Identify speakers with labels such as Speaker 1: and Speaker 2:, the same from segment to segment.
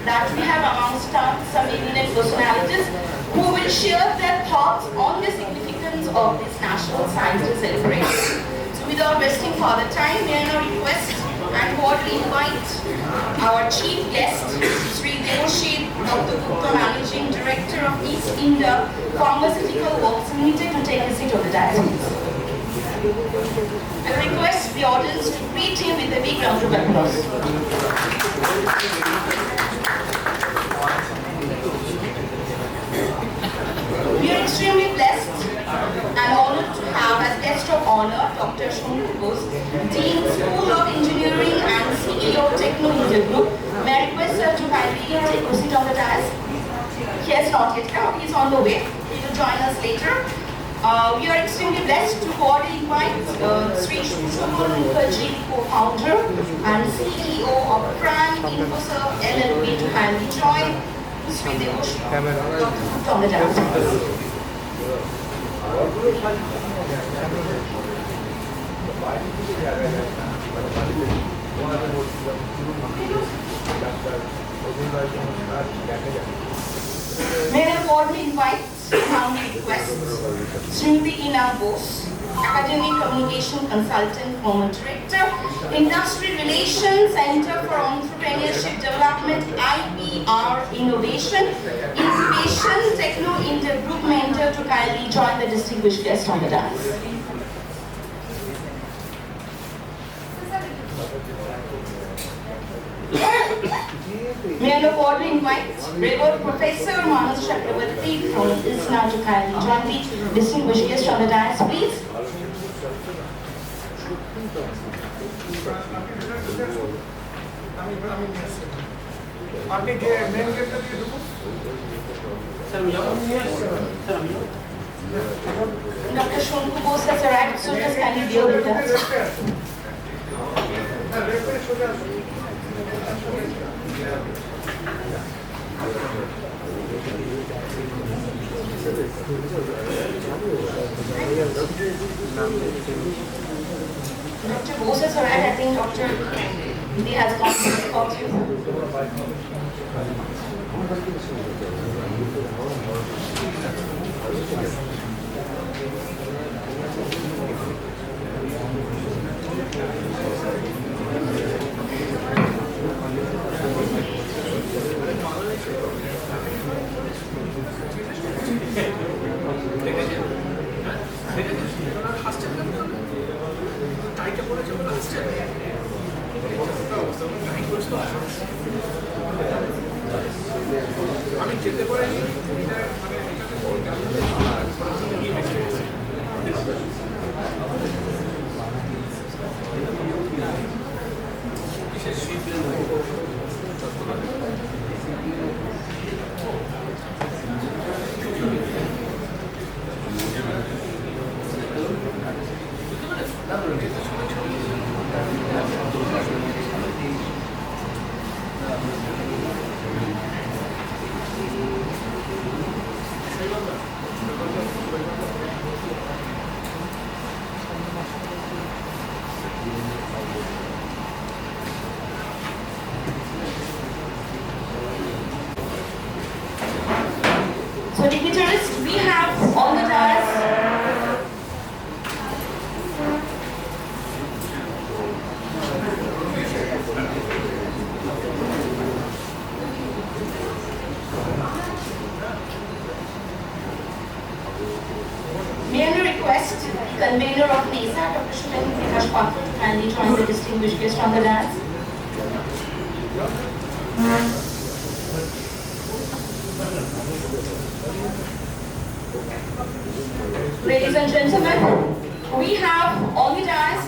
Speaker 1: that we have amongst us some eminent personalities who will share their thoughts on the significance of this National Science Day celebration. So without wasting further time, may I now request and cordially invite our chief guest, Sri Devoshit Dr. Gupta, Managing Director of East India Pharmaceutical Works Limited, to take a seat on the dais. I request the audience to greet him with a big round of applause. We are extremely blessed and honored to have as guest of honor Dr. Shunku Bose, Dean School of Engineering and CEO of Techno India Group. May I request sir to kindly take a seat on the dais? He has not yet come, he is on the way. He will join us later. We are extremely blessed to cordially invite Sri Shubham Mukherjee, co-founder and CEO of Prime InfoServe LLP, to kindly join Sri Devoshit on the dais. May I formally invite and request Srimati Ina Bose, Academic Communication Consultant, Former Director, Industry Relations Center for Entrepreneurship Development, IPR Innovation, Incubation, Techno India Group Mentor, to kindly join the distinguished guest on the dais. May I now cordially invite Reverend Professor Manas Chakravarti from ISNA to kindly join the distinguished guest on the dais, please. Dr. Shunku Bose has arrived, so just kindly deal with us. Dr. Bose has arrived. I think Dr. Hindi has gone to call you. So dignitaries, we have on the dais may I request the convener of NESA, Dr. Shubhendu Prakash Patra, to kindly join the distinguished guest on the dais. Ladies and gentlemen, we have on the dais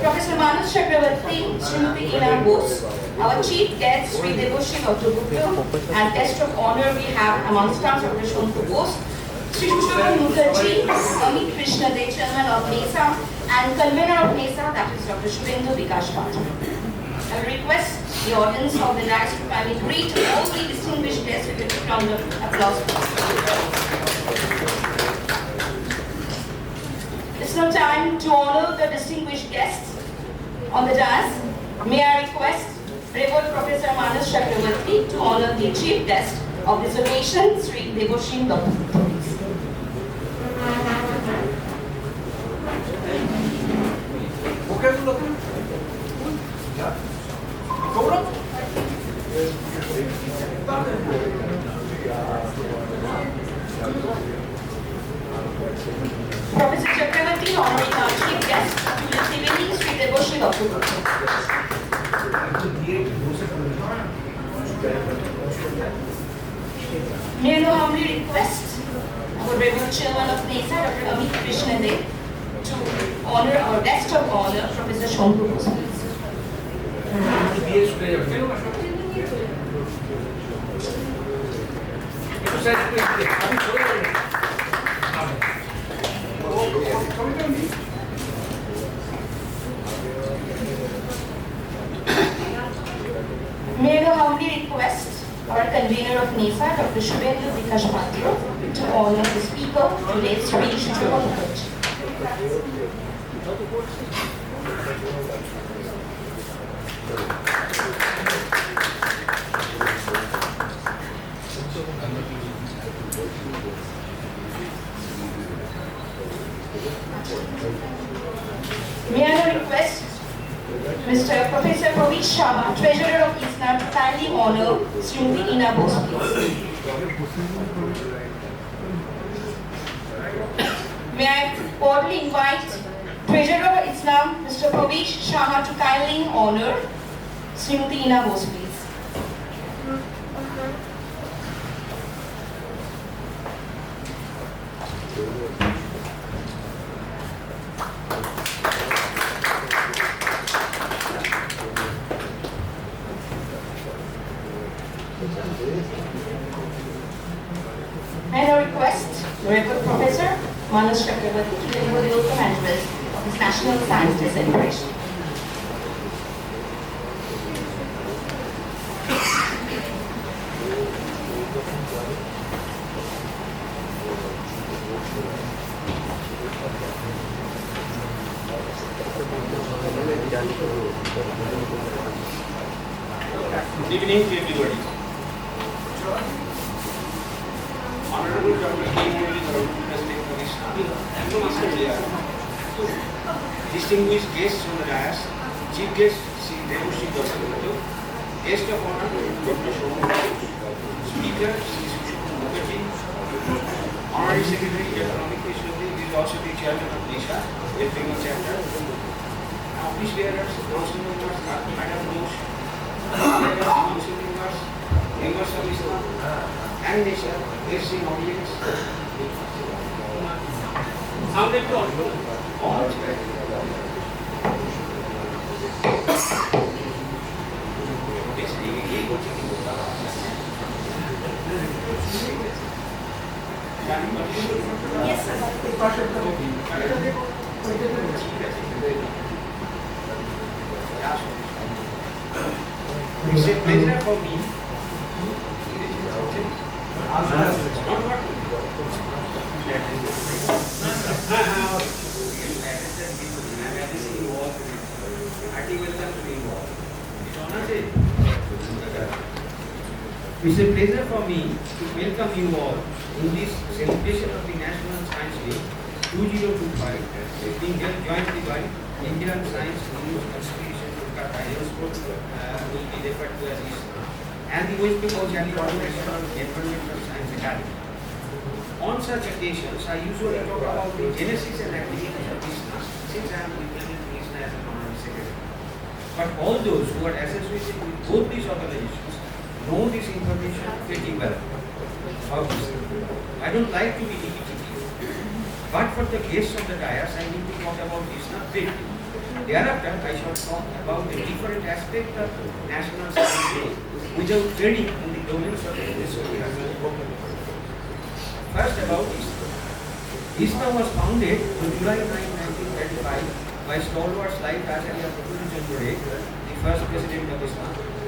Speaker 1: Professor Manas Chakravarti, Srimati Ina Bose, our chief guest Sri Devoshit Dr. Gupta, and guest of honor we have amongst us Dr. Shunku Bose, Sri Shubham Mukherjee, Amit Krishna De, Chairman of NESA, and convener of NESA, that is Dr. Shubhendu Prakash Patra. I request the audience of the dais to kindly greet all the distinguished guests with a round of applause. It's now time to honor the distinguished guests on the dais. May I request Reverend Professor Manas Chakravarti, honor the chief guest of this occasion, Sri Deboshin Dr. Professor Chakravarti, honoring our chief guest, Julius Trivedi, Sri Deboshin Dr. May I now humbly request our Reverend Chairman of NESA, Dr. Amit Krishnadev, to honor our guest of honor, Professor Shankar Bose. May I now humbly request our convener of NESA, Dr. Shubhendu Vikash Patra, to honor the speaker, today's Sri Shubha Mukherjee. May I now request Mr. Professor Pravesh Sharma, Treasurer of ISNA, to kindly honor Srimati Ina Bose, please. May I cordially invite Treasurer of ISNA, Mr. Pravesh Sharma, to kindly honor Srimati Ina Bose, please. And I request the Reverend Professor Manas Chakravarti to deliver the oath of address of his National Science Day celebration.
Speaker 2: Good evening to everybody. Honorable Dr. K. Murali Dharan, President Commissioner, from Australia. Distinguished guests on the dais, Chief Guest Sri Deboshin Dr. Guest of Honor Dr. Shobhan, Speaker Sri Shubha Mukherjee, Honorary Secretary Dr. Amit Krishnadev, who is also the Chairman of NESA, West Chapter. Office bearers, council members, Madam Ghosh, council members, members of ISNA, and NESA, guests in audience. Sounded to all.
Speaker 1: Yes, sir.
Speaker 2: It's a pleasure for me. It's a pleasure for me to welcome you all in this celebration of the National Science Day 2025, being held jointly by Indian Science News Constitution will be referred to as ISNA, and the West Bengal Jali Corporation of Environmental Science Academy. On such occasions, I usually talk about the genesis and activities of ISNA, since I am representing ISNA as an honorary secretary. But all those who are associated with both these organizations know this information pretty well. I don't like to be repetitive, but for the guests of the dais, I need to talk about ISNA briefly. Thereafter, I shall talk about the different aspects of National Science Day without treading in the domains of industry. First, about ISNA. ISNA was founded on July 9, 1935 by stalwarts like Acharya Prafulla Chandra Ray, the first president of ISNA,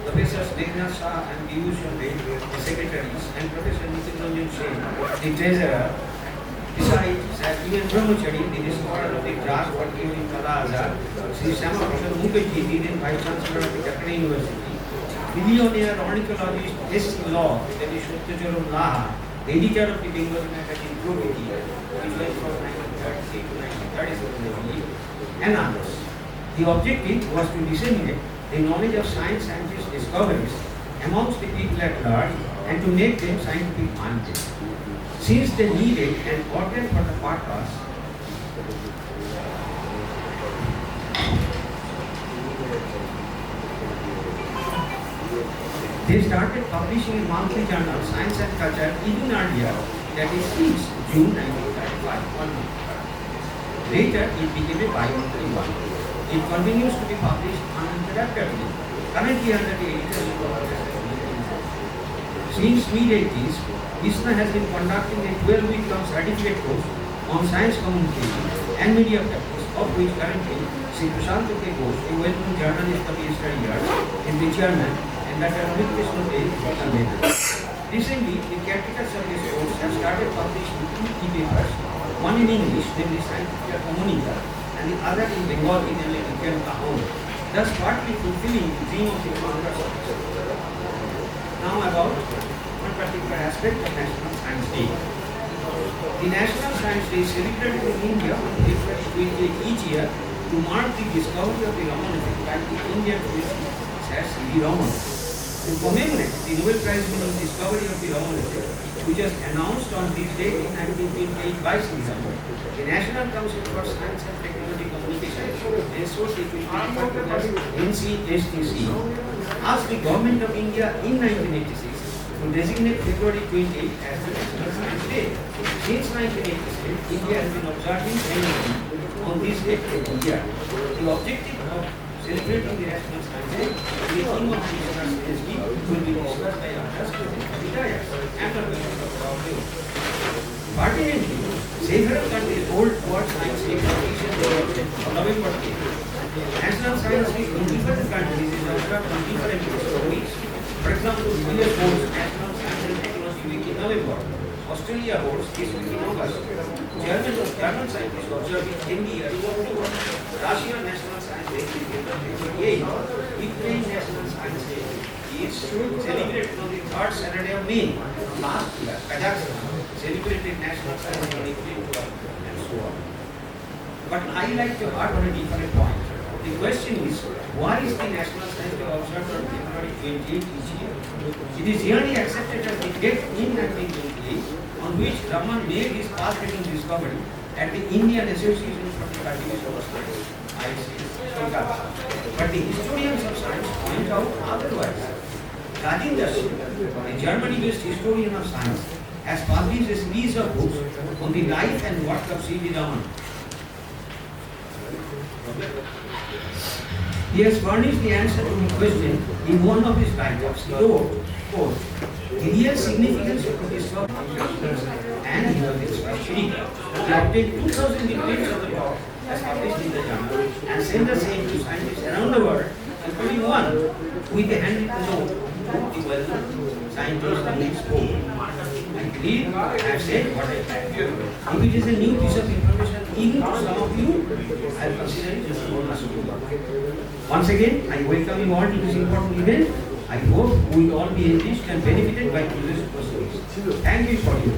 Speaker 2: Professors Meghnath Shah and Piyush Chandra, the secretaries, and Professor Nitin Ranjan Sen, the treasurer. Besides, even Brahmachari, the discoverer of the glass for curing Kala Azar, Sri Syama Prasad Mukherjee, the then Vice Chancellor of the Calcutta University, billionaire ornithologist S. Law, that is Satyacharan Laha, the editor of the Bengali magazine Progati, which was from 1933 to 1937, I believe, and others. The objective was to disseminate the knowledge of science scientists' discoveries amongst the people at large and to make them scientific minded. Since they needed an organ for the purpose, they started publishing a monthly journal, Science and Culture, even earlier, that is 6 June 1935, 1 month. Later, it became a bi-monthly one. It continues to be published uninterruptedly, currently under the editorship of since mid-80s, ISNA has been conducting a 12-week-long certificate course on science communication and media practice, of which currently Sri Prashant K. Ghosh, a well-known journalist of yesterday years, is the chairman, and Dr. Amit Krishna Dey is the convener. Recently, the caretakers of this course have started publishing 2 e-papers, one in English, namely Scientific Comunica, and the other in Bengali, namely Vijan Kahon, thus partly fulfilling the dream of the founders of this course. Now about one particular aspect of National Science Day. The National Science Day is celebrated in India on April 28 each year to mark the discovery of the Raman effect by the Indian physicist Sir C.V. Raman. To commemorate the Nobel Prize winning discovery of the Raman effect, which was announced on this day in 1928 by C.V. Raman, the National Council for Science and Technology Communication, NCSTC, asked the Government of India in 1986 to designate February 28 as the National Science Day. Since 1986, India has been observing annually on this date every year. The objective of celebrating the National Science Day, the theme of the National Science Day will be discussed by others retired and the pertinently, several countries hold World Science Day on November 8. National Science Week in different countries is observed on different weeks. For example, US holds National Science and Technology Week in November. Australia holds this week in August. German scientists observe it in the year in October. Russia National Science Day is February 28. Ukraine National Science Day is celebrated on the third Saturday of May. Last year, Kazakhstan celebrated National Science Day on April 12 and so on. But I like to harp on a different point. The question is, why is the National Science Day observed on February 28 each year? It is generally accepted as the date in 1928 on which Raman made his path-breaking discovery at the Indian Association for the Cultivation of Science, ICS, Kolkata. But the historians of science point out otherwise. Rajinder Singh, a Germany-based historian of science, has published a series of books on the life and work of C.V. Raman. He has furnished the answer to the question in one of his write-ups. He wrote, quote, the real significance of the discovery and he was especially he obtained 2,000 reprints of the book as published in the journal and sent the same to scientists around the world, including one with a handwritten note to the well-known scientist and his book. I believe I have said what I had. If it is a new piece of information even to some of you, I will consider it as a bonus. Once again, I welcome you all to this important event. I hope we will all be enriched and benefited by today's proceedings. Thank you for your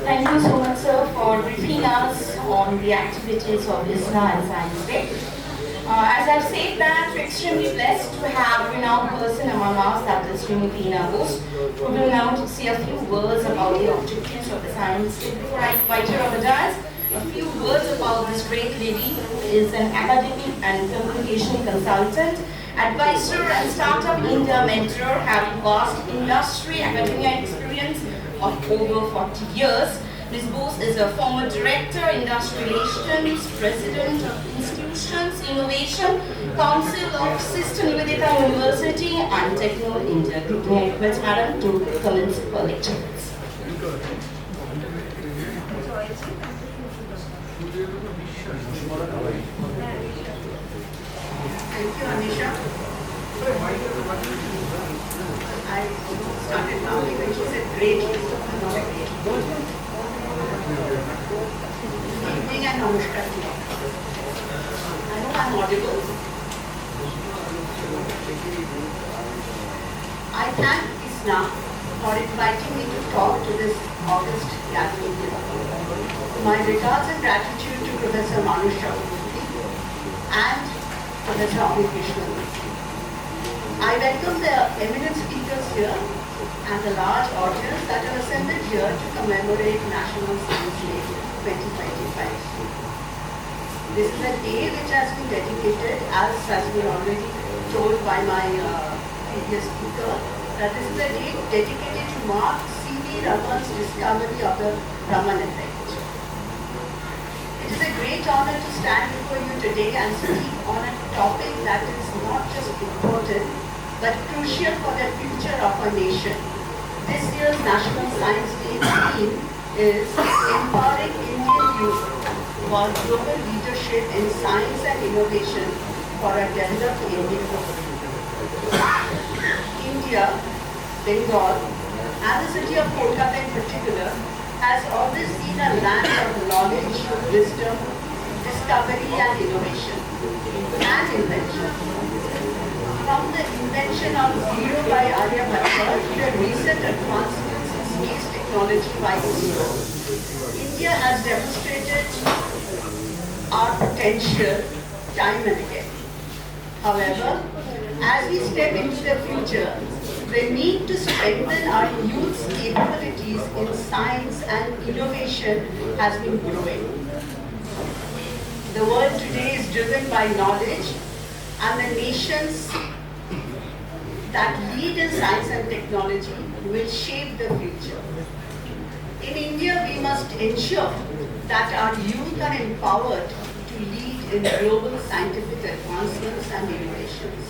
Speaker 1: Thank you so much, sir, for briefing us on the activities of ISNA and Science Day. As I've said that we're extremely blessed to have a renowned person among us, that is Srimati Ina Ghosh, who will now say a few words about the objectives of the Science Day. Before I invite her on the dais, a few words about this great lady who is an academic and communication consultant, advisor and Startup India mentor, having vast industry academia experience of over 40 years. Ms. Bose is a former director, industry relations, president of Institutions Innovation Council of Sister Nivedita University and Techno India Group. May I request Madam to commence her lectures.
Speaker 3: Thank you, Anisha. I started laughing when she said great list, not a great list. Good evening and namaskar to you. I hope I'm audible. I thank ISNA for inviting me to talk to this August gathering here. My regards and gratitude to Professor Manush Chakraborty and Professor Amit Krishnamurthy. I welcome the eminent speakers here and the large audience that are assembled here to commemorate National Science Day 2025. This is a day which has been dedicated, as has been already told by my previous speaker, that this is a day dedicated to mark C.V. Raman's discovery of the Raman effect. It is a great honor to stand before you today and speak on a topic that is not just important but crucial for the future of our nation. This year's National Science Day theme is Empowering Indian Youth for Global Leadership in Science and Innovation for a Developed India. India, Bengal, and the city of Kolkata in particular has always been a land of knowledge, wisdom, discovery and innovation and invention. From the invention of zero by Aryabhatta to the recent advancements in space technology by ISRO, India has demonstrated our potential time and again. However, as we step into the future, the need to strengthen our youth's capabilities in science and innovation has been growing. The world today is driven by knowledge, and the nations that lead in science and technology will shape the future. In India, we must ensure that our youth are empowered to lead in global scientific advancements and innovations.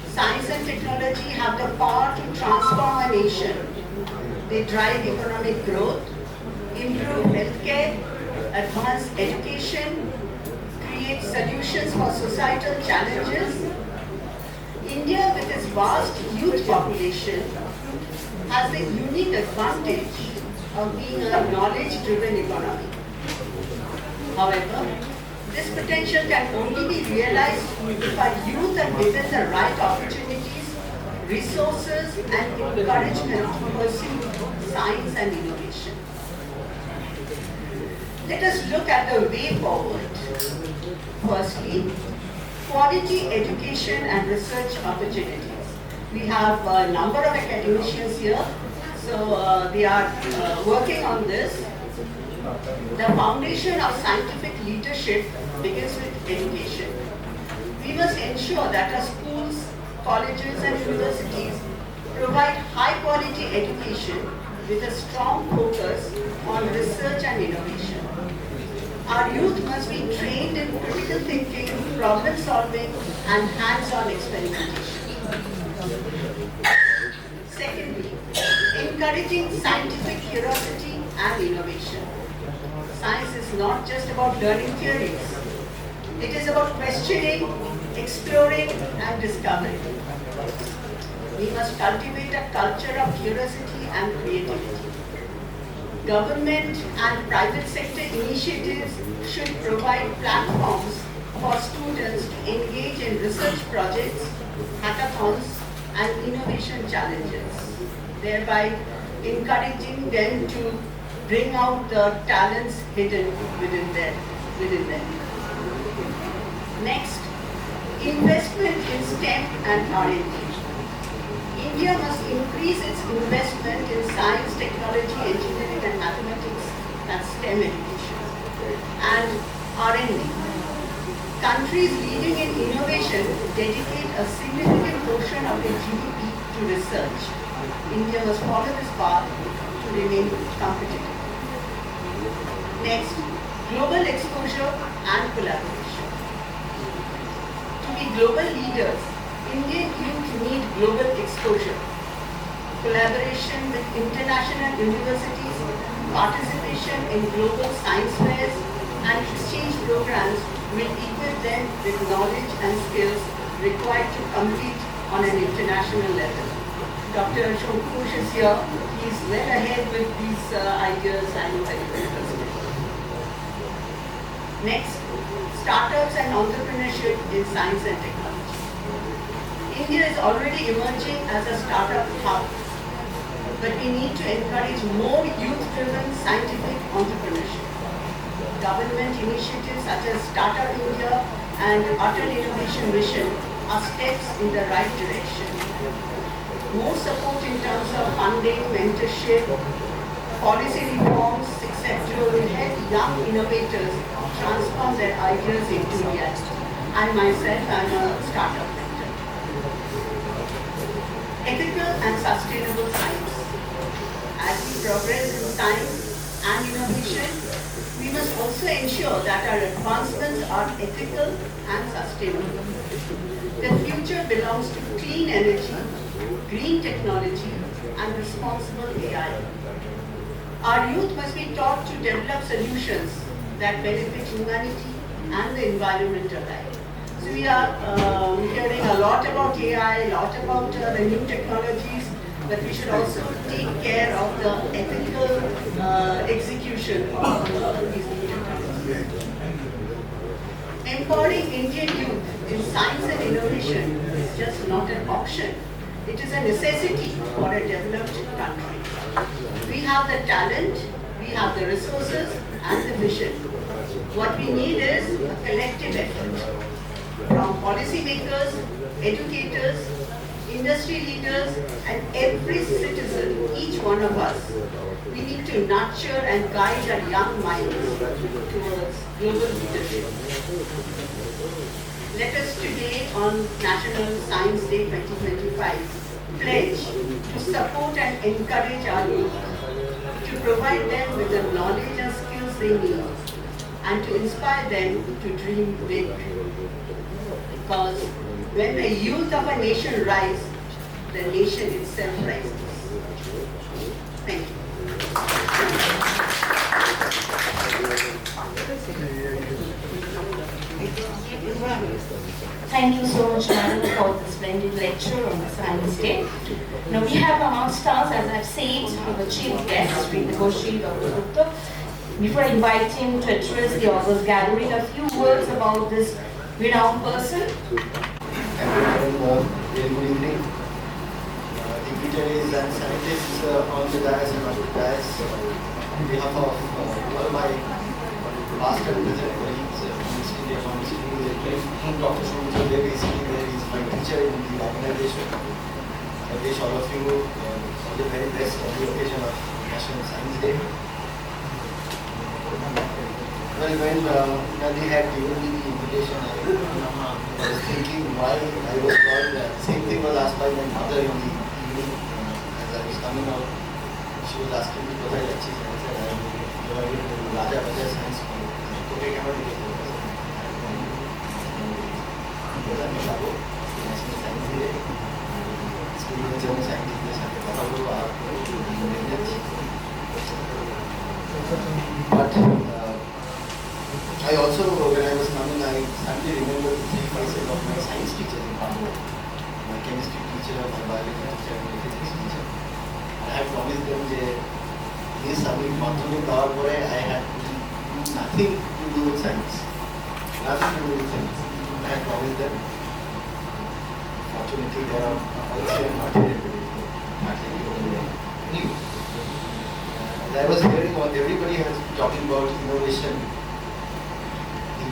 Speaker 3: Science and technology have the power to transform a nation. They drive economic growth, improve healthcare, advance education, create solutions for societal challenges. India, with its vast youth population, has the unique advantage of being a knowledge-driven economy. However, this potential can only be realized if our youth are given the right opportunities, resources, and encouragement to pursue science and innovation. Let us look at the way forward. Firstly, quality education and research opportunities. We have a number of academicians here, so they are working on this. The foundation of scientific leadership begins with education. We must ensure that our schools, colleges and universities provide high quality education with a strong focus on research and innovation. Our youth must be trained in critical thinking, problem solving and hands-on experimentation. Secondly, encouraging scientific curiosity and innovation. Science is not just about learning theories. It is about questioning, exploring and discovering. We must cultivate a culture of curiosity and creativity. Government and private sector initiatives should provide platforms for students to engage in research projects, hackathons, and innovation challenges, thereby encouraging them to bring out the talents hidden within them. Next, investment in STEM and R&D. India must increase its investment in science, technology, engineering and mathematics, that's STEM education, and R&D. Countries leading in innovation dedicate a significant portion of their GDP to research. India must follow this path to remain competitive. Next, global exposure and collaboration. To be global leaders, Indian youth need global exposure, collaboration with international universities, participation in global science fairs, and exchange programs will equip them with knowledge and skills required to compete on an international level. Dr. Shankush is here. He's well ahead with these ideas and very interested. Next, startups and entrepreneurship in science and technology. India is already emerging as a startup hub, but we need to encourage more youth-driven scientific entrepreneurship. Government initiatives such as Startup India and Atal Innovation Mission are steps in the right direction. More support in terms of funding, mentorship, policy reforms, etc. will help young innovators transform their ideas into reality. I myself am a startup mentor. Ethical and sustainable science. As we progress in science and innovation, we must also ensure that our advancements are ethical and sustainable. The future belongs to clean energy, green technology, and responsible AI. Our youth must be taught to develop solutions that benefit humanity and the environment alike. So we are hearing a lot about AI, a lot about the new technologies, but we should also take care of the ethical execution of these new technologies. Empowering Indian youth in science and innovation is just not an option. It is a necessity for a developed country. We have the talent, we have the resources and the vision. What we need is a collective effort from policymakers, educators, industry leaders and every citizen, each one of us. We need to nurture and guide our young minds towards global leadership. Let us today on National Science Day 2025 pledge to support and encourage our youth, to provide them with the knowledge and skills they need, and to inspire them to dream big. Because when the youth of a nation rise, the nation itself rises. Thank you.
Speaker 1: Thank you so much, madam, for the splendid lecture on the Science Day. Now we have amongst us, as I've said, our chief guest, Sri Negoshi Dr. Gupta. Before I invite him to address the authors gathering, a few words about this renowned person.
Speaker 4: Everyone, very good evening. Dignitaries and scientists on the dais and on the dais, on behalf of all my past and present colleagues from East India Pharmaceutical Dr. Shumitra Dev basically there is my teacher in the organization. I wish all of you all the very best on the occasion of National Science Day. Well, when Nadi had given me the invitation, I was thinking why I was called. Same thing was asked by my mother in the evening as I was coming out. She was asking me what I lectures and I said I am divided into Raja Bajaj Science School. Okay, come on. National Science Day. School में जब scientist के साथ बात हुआ आपको but I also, when I was coming, I suddenly remembered the 3 faces of my science teacher in Bangalore. My chemistry teacher, my biology teacher, and my physics teacher. And I had promised them that this subject, I had nothing to do with science. Nothing to do with science. I had promised them. Fortunately, they are also not here today. Anyway, I was hearing what everybody has talking about innovation.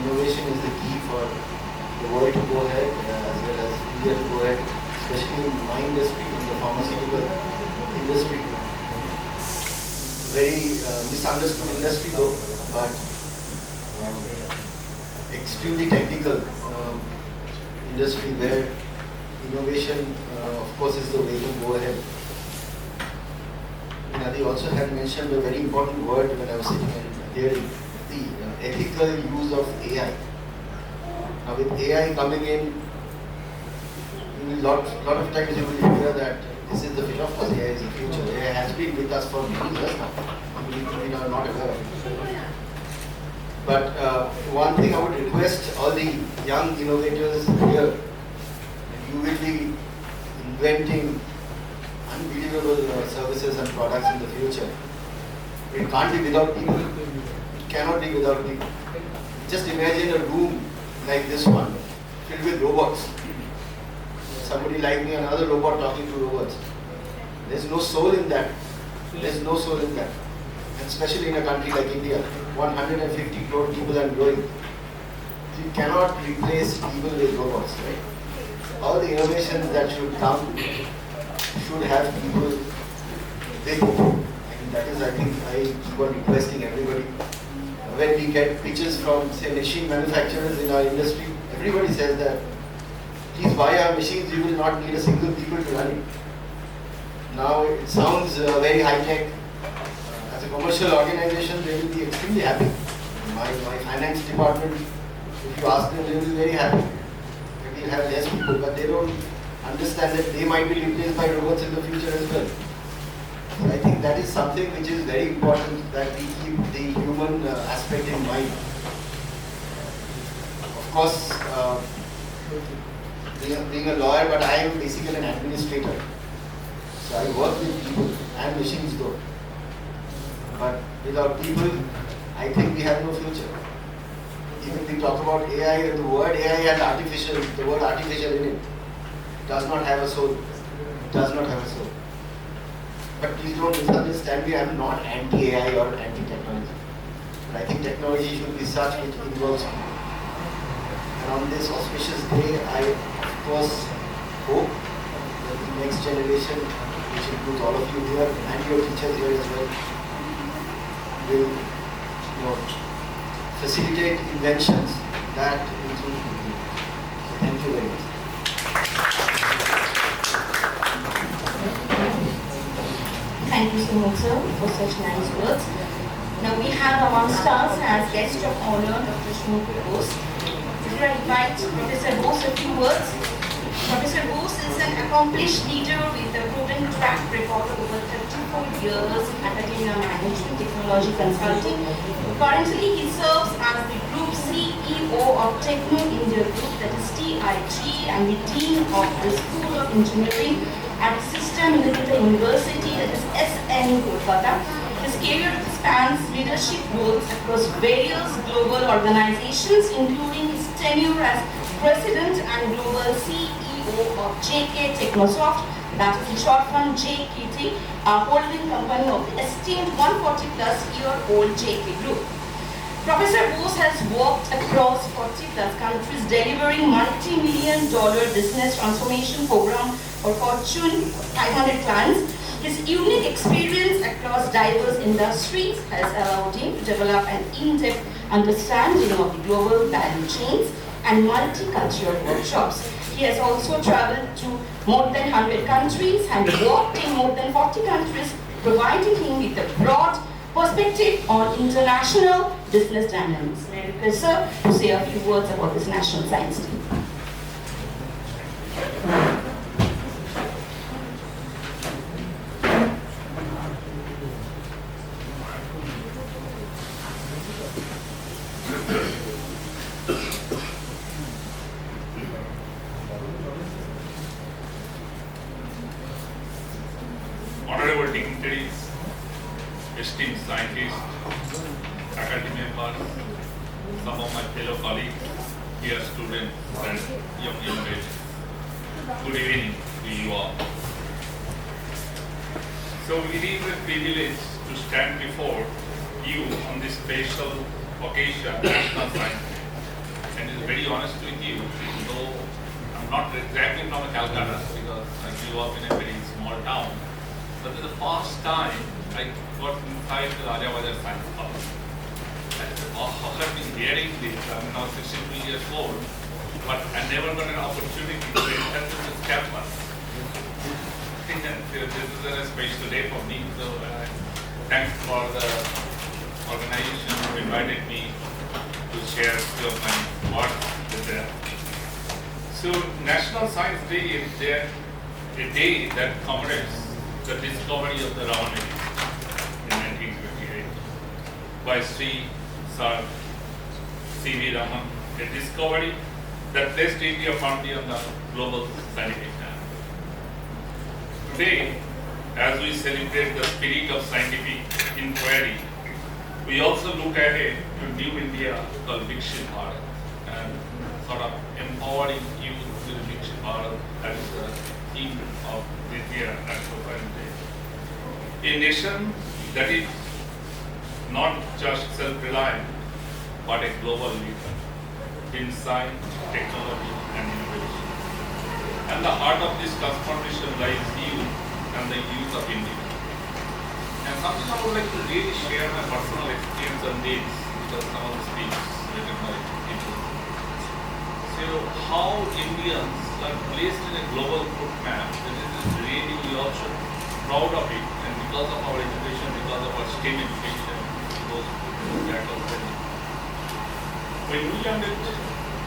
Speaker 4: Innovation is the key for the world to go ahead as well as India to go ahead, especially in my industry, in the pharmaceutical industry. Very misunderstood industry though, but extremely technical industry where innovation of course is the way to go ahead. Nadi also had mentioned a very important word when I was sitting and hearing the ethical use of AI. Now with AI coming in, lot of times you will hear that this is the future. Of course, AI is the future. AI has been with us for many years now. We are not aware of it. But one thing I would request all the young innovators here, you will be inventing unbelievable services and products in the future. It can't be without people. It cannot be without people. Just imagine a room like this one, filled with robots. Somebody like me, another robot talking to robots. There's no soul in that. There's no soul in that. And especially in a country like India, 150 crore people and growing. You cannot replace people with robots, right? All the innovations that should come should have people with it. And that is, I think, I keep on requesting everybody. When we get pitches from, say, machine manufacturers in our industry, everybody says that, please buy our machines, you will not need a single people to run it. Now it sounds very high-tech. As a commercial organization, they will be extremely happy. My finance department, if you ask them, they will be very happy. They will have less people, but they don't understand that they might be replaced by robots in the future as well. So I think that is something which is very important, that we keep the human aspect in mind. Of course, being a lawyer, but I am basically an administrator. So I work with people and machines though. But without people, I think we have no future. Even we talk about AI, the word AI has the word artificial in it. It does not have a soul. It does not have a soul. But please don't misunderstand me, I am not anti-AI or anti-technology. But I think technology should be such which involves people. And on this auspicious day, I of course hope that the next generation, which includes all of you here and your teachers here as well, will facilitate inventions that include people. So thank you very much.
Speaker 1: Thank you so much, sir, for such nice words. Now we have amongst us as guest of honor Dr. Shunmukh Bose. Before I invite Professor Bose a few words. Professor Bose is an accomplished leader with a proven track record of over 34 years in academia management, technology consulting. Currently, he serves as the Group CEO of Techno India Group, that is TIG, and the Dean of the School of Engineering at System Integrated University, that is SN Kolkata. His career spans leadership roles across various global organizations, including his tenure as President and Global CEO of JK Technosoft, that is the short form JKT, a holding company of the esteemed 140-plus-year-old JK Group. Professor Bose has worked across 40-plus countries, delivering multi-million-dollar business transformation program for Fortune 500 clients. His unique experience across diverse industries has allowed him to develop an in-depth understanding of the global value chains and multicultural workshops. He has also traveled to more than 100 countries and worked in more than 40 countries, providing him with a broad perspective on international business dynamics. May I request sir to say a few words about this National Science Day.
Speaker 5: Honorable dignitaries, esteemed scientists, faculty members, some of my fellow colleagues, dear students and young ladies. Good evening to you all. So it is a privilege to stand before you on this special occasion, National Science Day. And to be very honest with you, though I'm not exactly from Calcutta because I grew up in a very small town, but the first time I got inside the Rajabajar Science Park. I said, oh, how have I been hearing this? I'm now 62 years old, but I never got an opportunity to enter this campus. This is a special day for me, so thanks for the organization who invited me to share some of my work with them. So National Science Day is a day that commemorates the discovery of the Raman in 1958 by Sri Sir C.V. Raman, a discovery that placed India firmly on the global scientific map. Today, as we celebrate the spirit of scientific inquiry, we also look ahead to new India called Viksit Bharat and sort of empowering youth with Viksit Bharat as the theme of this year National Science Day. A nation that is not just self-reliant but a global leader in science, technology and innovation. And the heart of this transformation lies youth and the youth of India. And something I would like to really share my personal experience on this because some of the speech written by people. So how Indians are placed in a global foot map, that is really we are also proud of it, and because of our education, because of our STEM education, those back of the when we landed,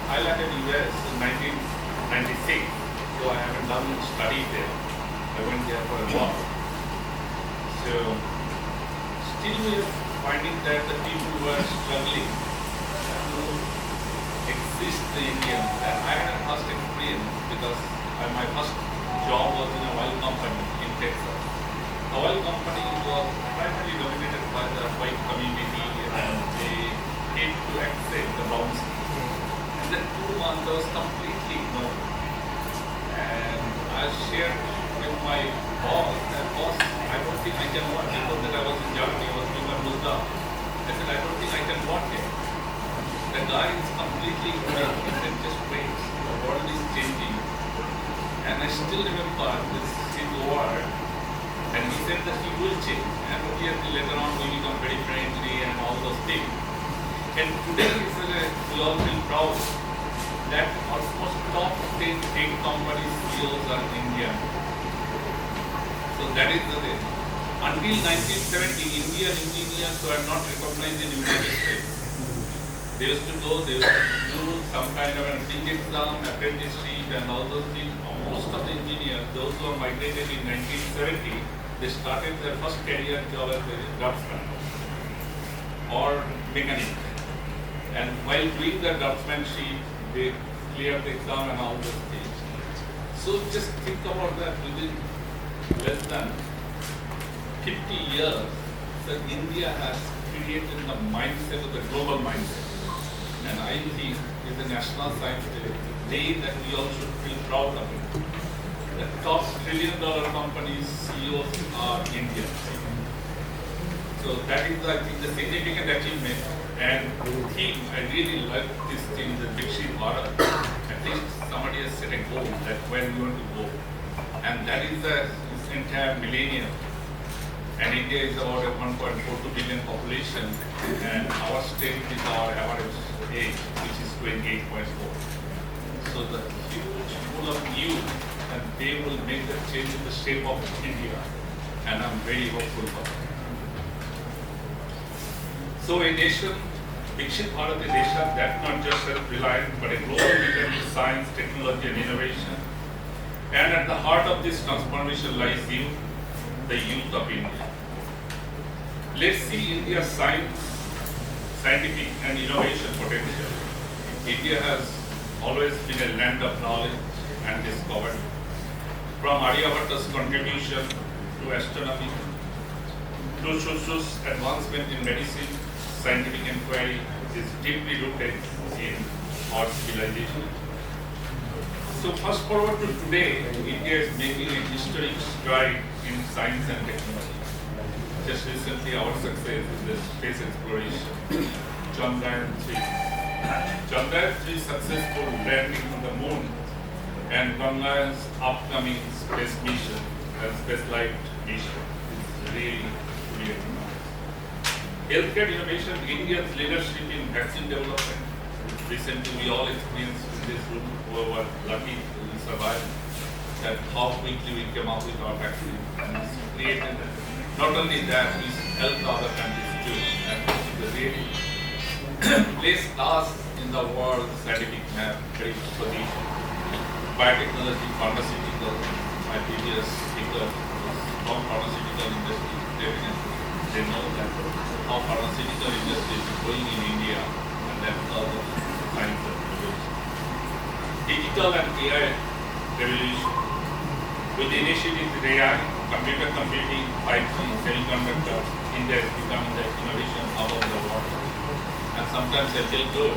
Speaker 5: I landed US in 1996, so I haven't done study there. I went there for a while. So still we are finding that the people who are struggling to exist in India. And I had a first experience because my first job was in a oil company in Texas. The oil company was primarily dominated by the white community and they came to accept the bounce. And then 2 months I was completely ignored. And I shared with my boss that boss, I don't think I can work. Because that I was in Germany, I was doing my postdoc. I said, I don't think I can work here. The guy is completely ignoring. He said, just wait. The world is changing. And I still remember this his word. And he said that he will change. And obviously later on we become very friendly and all those things. And today we all feel proud that almost top 10 tech companies CEOs are Indian. So that is the thing. Until 1970, Indian engineers were not recognized in the United States. They used to go, they used to do some kind of an exam, apprenticeship and all those things. Most of the engineers, those who are migrated in 1970, they started their first career job as a draftsman or mechanic. And while doing the draftsmanship, they cleared the exam and all those things. So just think about that within less than 50 years, that India has created the mindset of the global mindset. And I think it's the National Science Day that we all should feel proud of it. The top $1 trillion companies CEOs are Indian. So that is, I think, the significant achievement. And theme, I really like this thing, the Viksit Bharat. At least somebody has set a goal that where we want to go. And that is the entire millennium. And India is about a 1.42 billion population. And our state is our average age, which is 28.4. So the huge pool of youth, and they will make the change in the shape of India. And I'm very hopeful for that. So a nation, Viksit Bharat, a nation that's not just self-reliant, but a global leader in science, technology and innovation. And at the heart of this transformation lies you, the youth of India. Let's see India's scientific and innovation potential. India has always been a land of knowledge and discovery. From Aryabhata's contribution to astronomy, to Shushu's advancement in medicine, scientific inquiry is deeply rooted in our civilization. So fast forward to today, India is making a historic stride in science and technology. Just recently, our success in the space exploration, Chandrayaan-3. Chandrayaan-3 successful landing on the moon and Gangayaan's upcoming space mission and spaceflight mission is really recognized. Healthcare innovation, India's leadership in vaccine development. Recently, we all experienced in this room, who were lucky to survive, that how quickly we came up with our vaccine and it's created. Not only that, we helped other countries too, and this really placed us in the world scientific map, very good position. Biotechnology, pharmaceutical, my previous speaker, from pharmaceutical industry, definitely they know that how pharmaceutical industry is going in India and than other science and innovation. Digital and AI revolution. With the initiatives in AI, computer computing, 5G, semiconductors, India is becoming the innovation hub of the world. And sometimes I feel good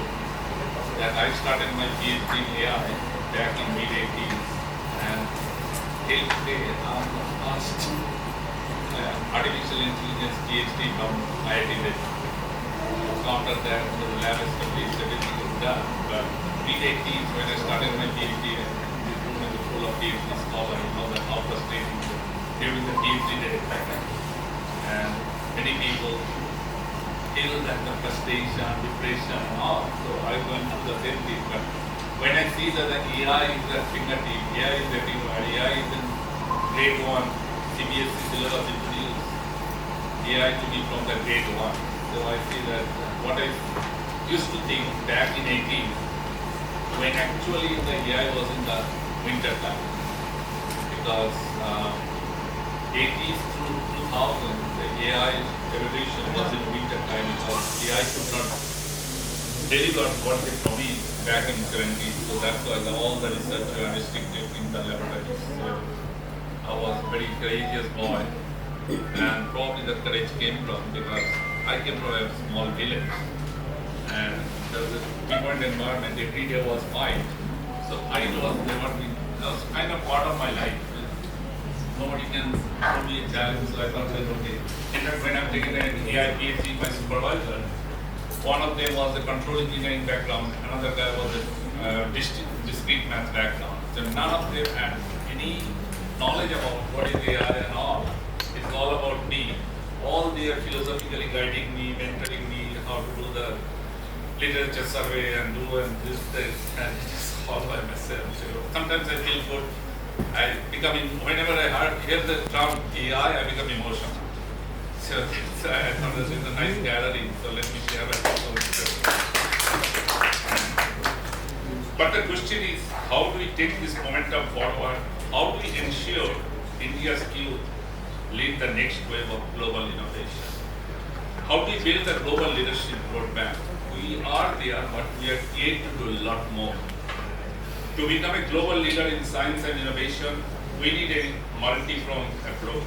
Speaker 5: that I started my PhD in AI back in mid-80s, and till today I'm the first artificial intelligence PhD from IIT Delhi. After that, the lab established, everything is done. But mid-80s, when I started my PhD, this room is full of PhD scholars, you know that how frustrating during the PhD day back. And many people feel that the frustration, depression, and all. So I went through the same thing. But when I see that the AI is at fingertip, AI is everywhere, AI is in grade 1, CBSE syllabus introduced AI to be from the grade 1. So I see that what I used to think back in 80s, when actually the AI was in the winter time. Because 80s through 2000, the AI revolution was in winter time because AI could not deliver what they promised back in 70s. So that's why all the research were restricted in the laboratories. So I was a very courageous boy, and probably the courage came from because I came from a small village, and there was a different environment. Every day was fine. So I was never been. That was kind of part of my life. Nobody can throw me a challenge, so I thought, okay. In fact, when I'm taking an AI PhD, my supervisor, one of them was a control engineering background, another guy was a discrete math background. So none of them had any knowledge about what is AI and all. It's all about me. All they are philosophically guiding me, mentoring me, how to do the literature survey and do and this, and it's all by myself. So sometimes I feel good. Whenever I hear the term AI, I become emotional. So I thought this is a nice gathering, so let me share my thoughts. But the question is, how do we take this momentum forward? How do we ensure India's youth lead the next wave of global innovation? How do we build a global leadership roadmap? We are there, but we are yet to do a lot more. To become a global leader in science and innovation, we need a multi-pronged approach.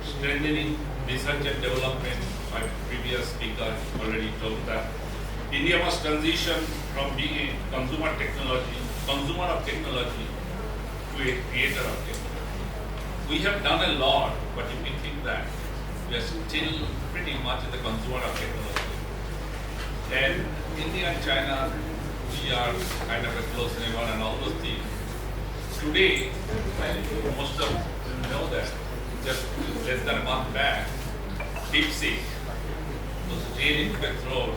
Speaker 5: Strengthening research and development, my previous speaker already told that. India must transition from being a consumer of technology, to a creator of technology. We have done a lot, but if we think that, we are still pretty much the consumer of technology. And India and China, we are kind of a close neighbor and all those things. Today, most of you know that, just less than a month back, DeepSeek was really to throw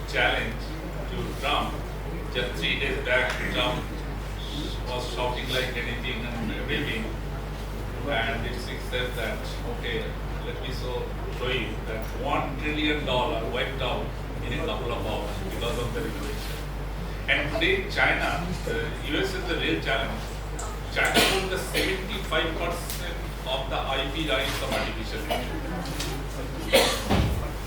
Speaker 5: challenge to Trump. Just 3 days back, Trump was shouting like anything and raving. And DeepSeek said that, okay, let me show you that $1 trillion wiped out in a couple of hours because of the regulation. And today, China, the US is the real challenge. China owns the 75% of the IP rights of artificial intelligence.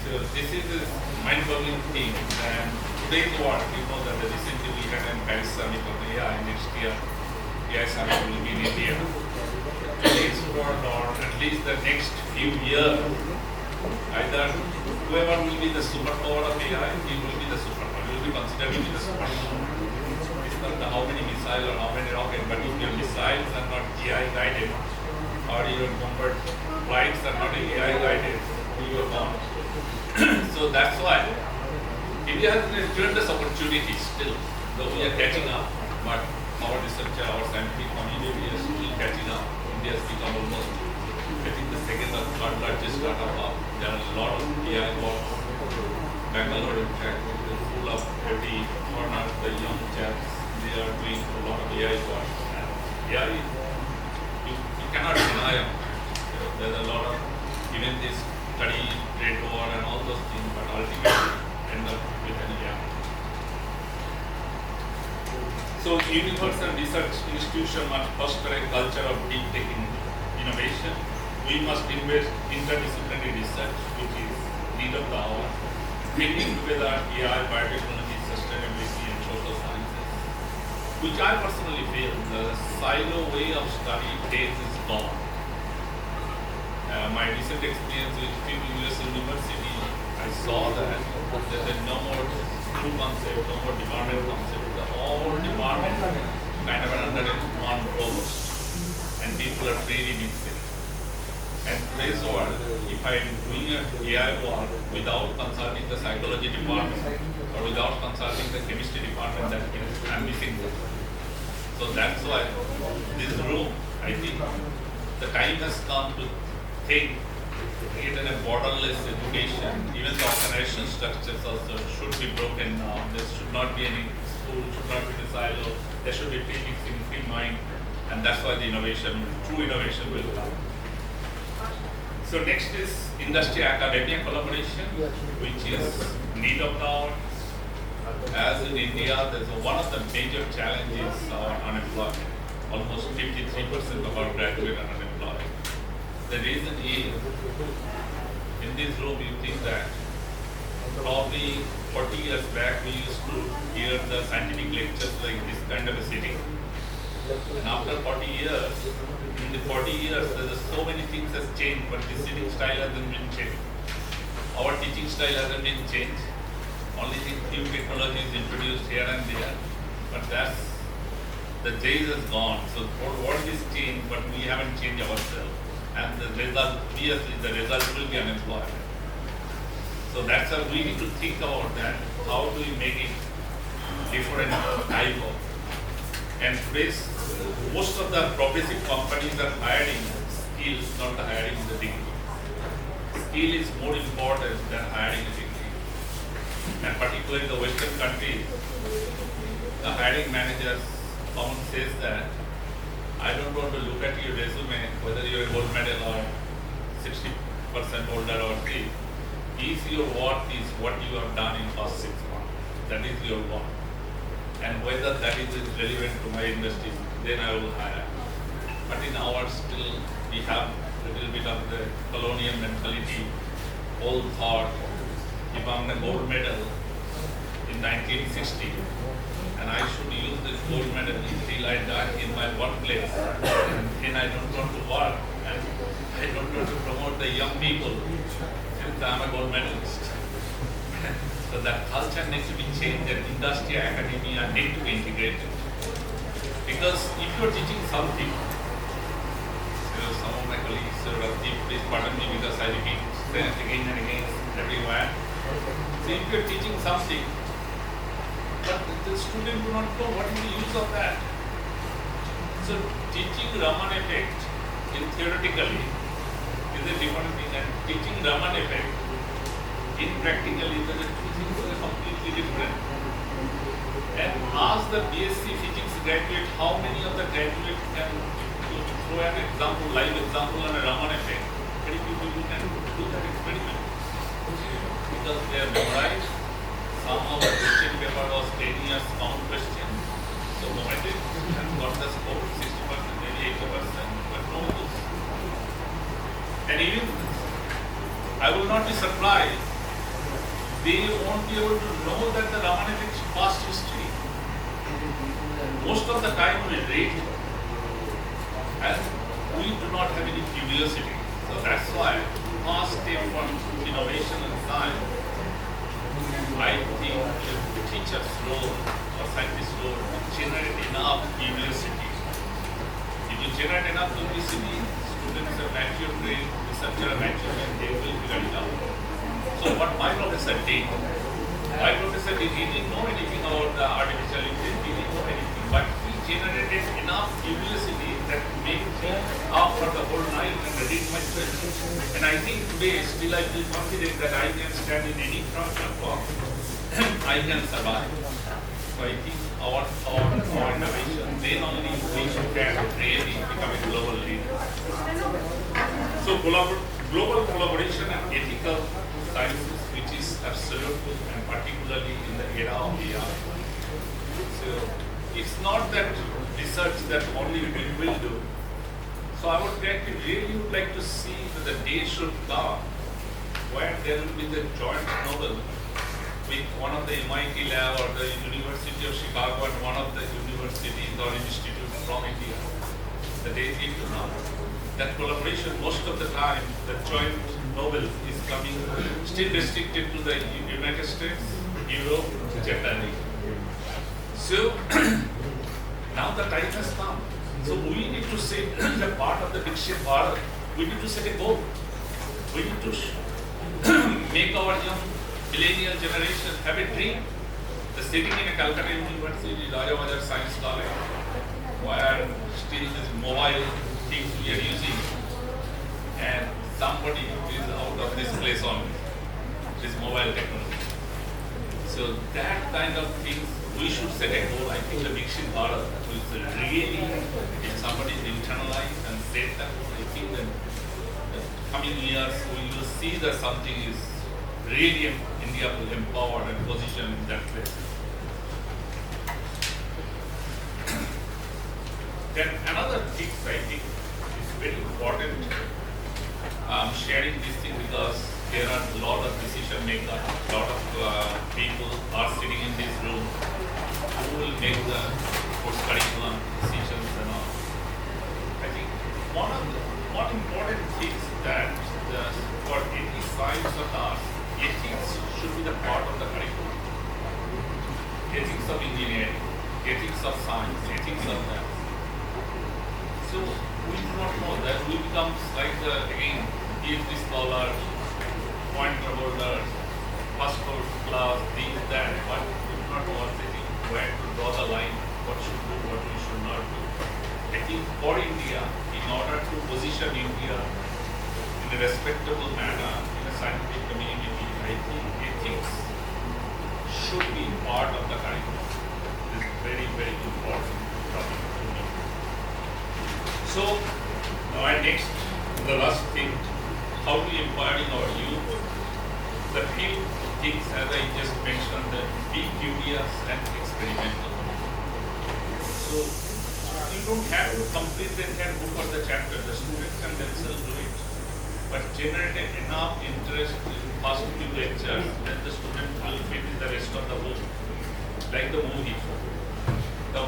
Speaker 5: So this is a mind-boggling thing. And today's world, you know that recently we had a Paris summit on AI. Next year, AI summit will be in India. Today's world, or at least the next few years, either whoever will be the superpower of AI, he will be the superpower. He will be considered to be the superpower. It's not the how many missiles or how many rockets, but if your missiles are not AI guided, or your combat flights are not AI guided, you are gone. So that's why India has a tremendous opportunity still, though we are catching up, but our researcher, our scientific community is still catching up. India has become almost, I think, the second or third largest startup hub. There are a lot of AI work. Bangalore, in fact, is full of every corner, the young chaps, they are doing a lot of AI work. And AI, you cannot deny it. There's a lot of, even this study, trade war and all those things, but ultimately end up with an AI. So universal research institution must foster a culture of deep tech innovation. We must invest interdisciplinary research, which is need of the hour, bringing together AI, biotechnology, which I personally feel the silo way of study days is gone. My recent experience with US University, I saw that there is no more school concept, no more department concept. All departments kind of under one provost, and people are really mixing. And today's world, if I'm doing a AI work without consulting the psychology department or without consulting the chemistry department, that means I'm missing that. So that's why this room, I think, the time has come to think create a borderless education. Even the organizational structures also should be broken now. There should not be any school, should not be the silo. There should be thinking in free mind, and that's why the innovation, true innovation will come. So next is industry-academia collaboration, which is need of the hour. As in India, there's one of the major challenges are unemployment. Almost 53% of our graduates are unemployed. The reason is, in this room you think that probably 40 years back we used to hear the scientific lectures like this kind of a sitting. And after 40 years, in the 40 years, there's so many things has changed, but the sitting style hasn't been changed. Our teaching style hasn't been changed. Only thing, few technologies introduced here and there, but that's, the days is gone. So what is changed, but we haven't changed ourselves. And the result, obviously, the result will be unemployment. So that's how we need to think about that. How do we make it different type of? And today's, most of the progressive companies are hiring skills, not hiring the degree. Skill is more important than hiring a degree. And particularly the Western countries, the hiring managers often says that I don't want to look at your resume, whether you're a gold medal or 60% older or this. If your work is what you have done in past 6 months, that is your work. And whether that is relevant to my industry, then I will hire. But in ours still, we have a little bit of the colonial mentality, old thought. If I'm a gold medal in 1960, and I should use this gold medal until I die in my workplace, and I don't want to work, and I don't want to promote the young people since I'm a gold medalist. So that culture needs to be changed, and industry, academia need to be integrated. Because if you're teaching something, some of my colleagues, please pardon me because I repeat again and again everywhere. So if you're teaching something, but the student do not know what is the use of that. So teaching Raman effect in theoretically is a different thing, and teaching Raman effect in practically the two things are completely different. And ask the BSc physics graduate how many of the graduates can throw an example, live example on a Raman effect. Very few people can do that experiment because they are memorized. Some of the question paper was 10 years count question. So moment it and got the score 60%, maybe 80%, but no books. And even I will not be surprised, they won't be able to know that the Raman effect's past history. Most of the time we read and we do not have any curiosity. So that's why first step for innovation and science, I think the teacher's role or scientist's role to generate enough curiosity. If you generate enough curiosity, students are mature brain, researchers are mature brain, they will figure it out. So what my professor did, he didn't know anything about the artificial intelligence, he didn't know anything, but he generated enough curiosity that made me up for the whole night and read my questions. And I think today still I feel confident that I can stand in any platform and I can survive. So I think our innovation, then only we can really become a global leader. So global collaboration and ethical sciences, which is absolute and particularly in the era of AI. So it's not that research that only we will do. So I would really would like to see that the day should come where there will be the joint Nobel with one of the MIT lab or the University of Chicago and one of the university or institute from India, that they need to know. That collaboration, most of the time, the joint Nobel is coming still restricted to the United States, Europe, Japan. So now the time has come. So we need to say, as a part of the Viksit Bharat, we need to set a goal. We need to make our young millennial generation have a dream. The sitting in a Calcutta University, Raja Bazar Science College, where still this mobile things we are using, and somebody is out of this place on this mobile technology. So that kind of things we should set a goal. I think the Viksit Bharat is really, if somebody internalize and set that goal, I think that the coming years we will see that something is really India will empower and position in that place. Then another thing I think is very important. I'm sharing this thing because there are a lot of decision makers, a lot of people are sitting in this room who will make the course curriculum decisions and all. I think one important thing is that for any science or art, ethics should be the part of the curriculum. Ethics of engineering, ethics of science, ethics of math. So we do not know that we become like again PhD scholars, pointer holders, first class, this, that, but we do not know where to draw the line, what should do, what we should not do. I think for India, in order to position India in a respectable manner in a scientific community, I think ethics should be part of the curriculum. This is very, very important topic to me. So, the last thing, how we empowering our youth. The few things, as I just mentioned, that be curious and experimental. So, you don't have to complete the entire book or the chapter. The students can themselves do it. But generate enough interest in first few lectures, then the student will fit in the rest of the book. Like the movie.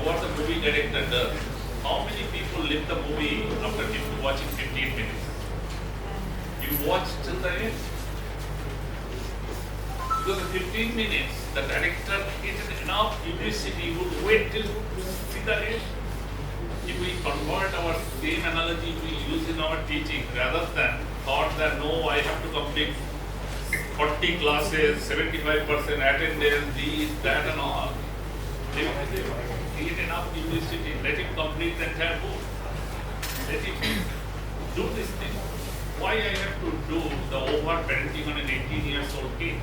Speaker 5: What the movie director does. How many people leave the movie after watching 15 minutes? You watch till the end. Because the 15 minutes, the director is enough publicity, would wait till see the end. If we convert our same analogy we use in our teaching, rather than thought that no, I have to complete 40 classes, 75% attendance, this, that and all. Create enough publicity, let him complete the entire book. Let him do this thing. Why I have to do the over-parenting on an 18 years old kid?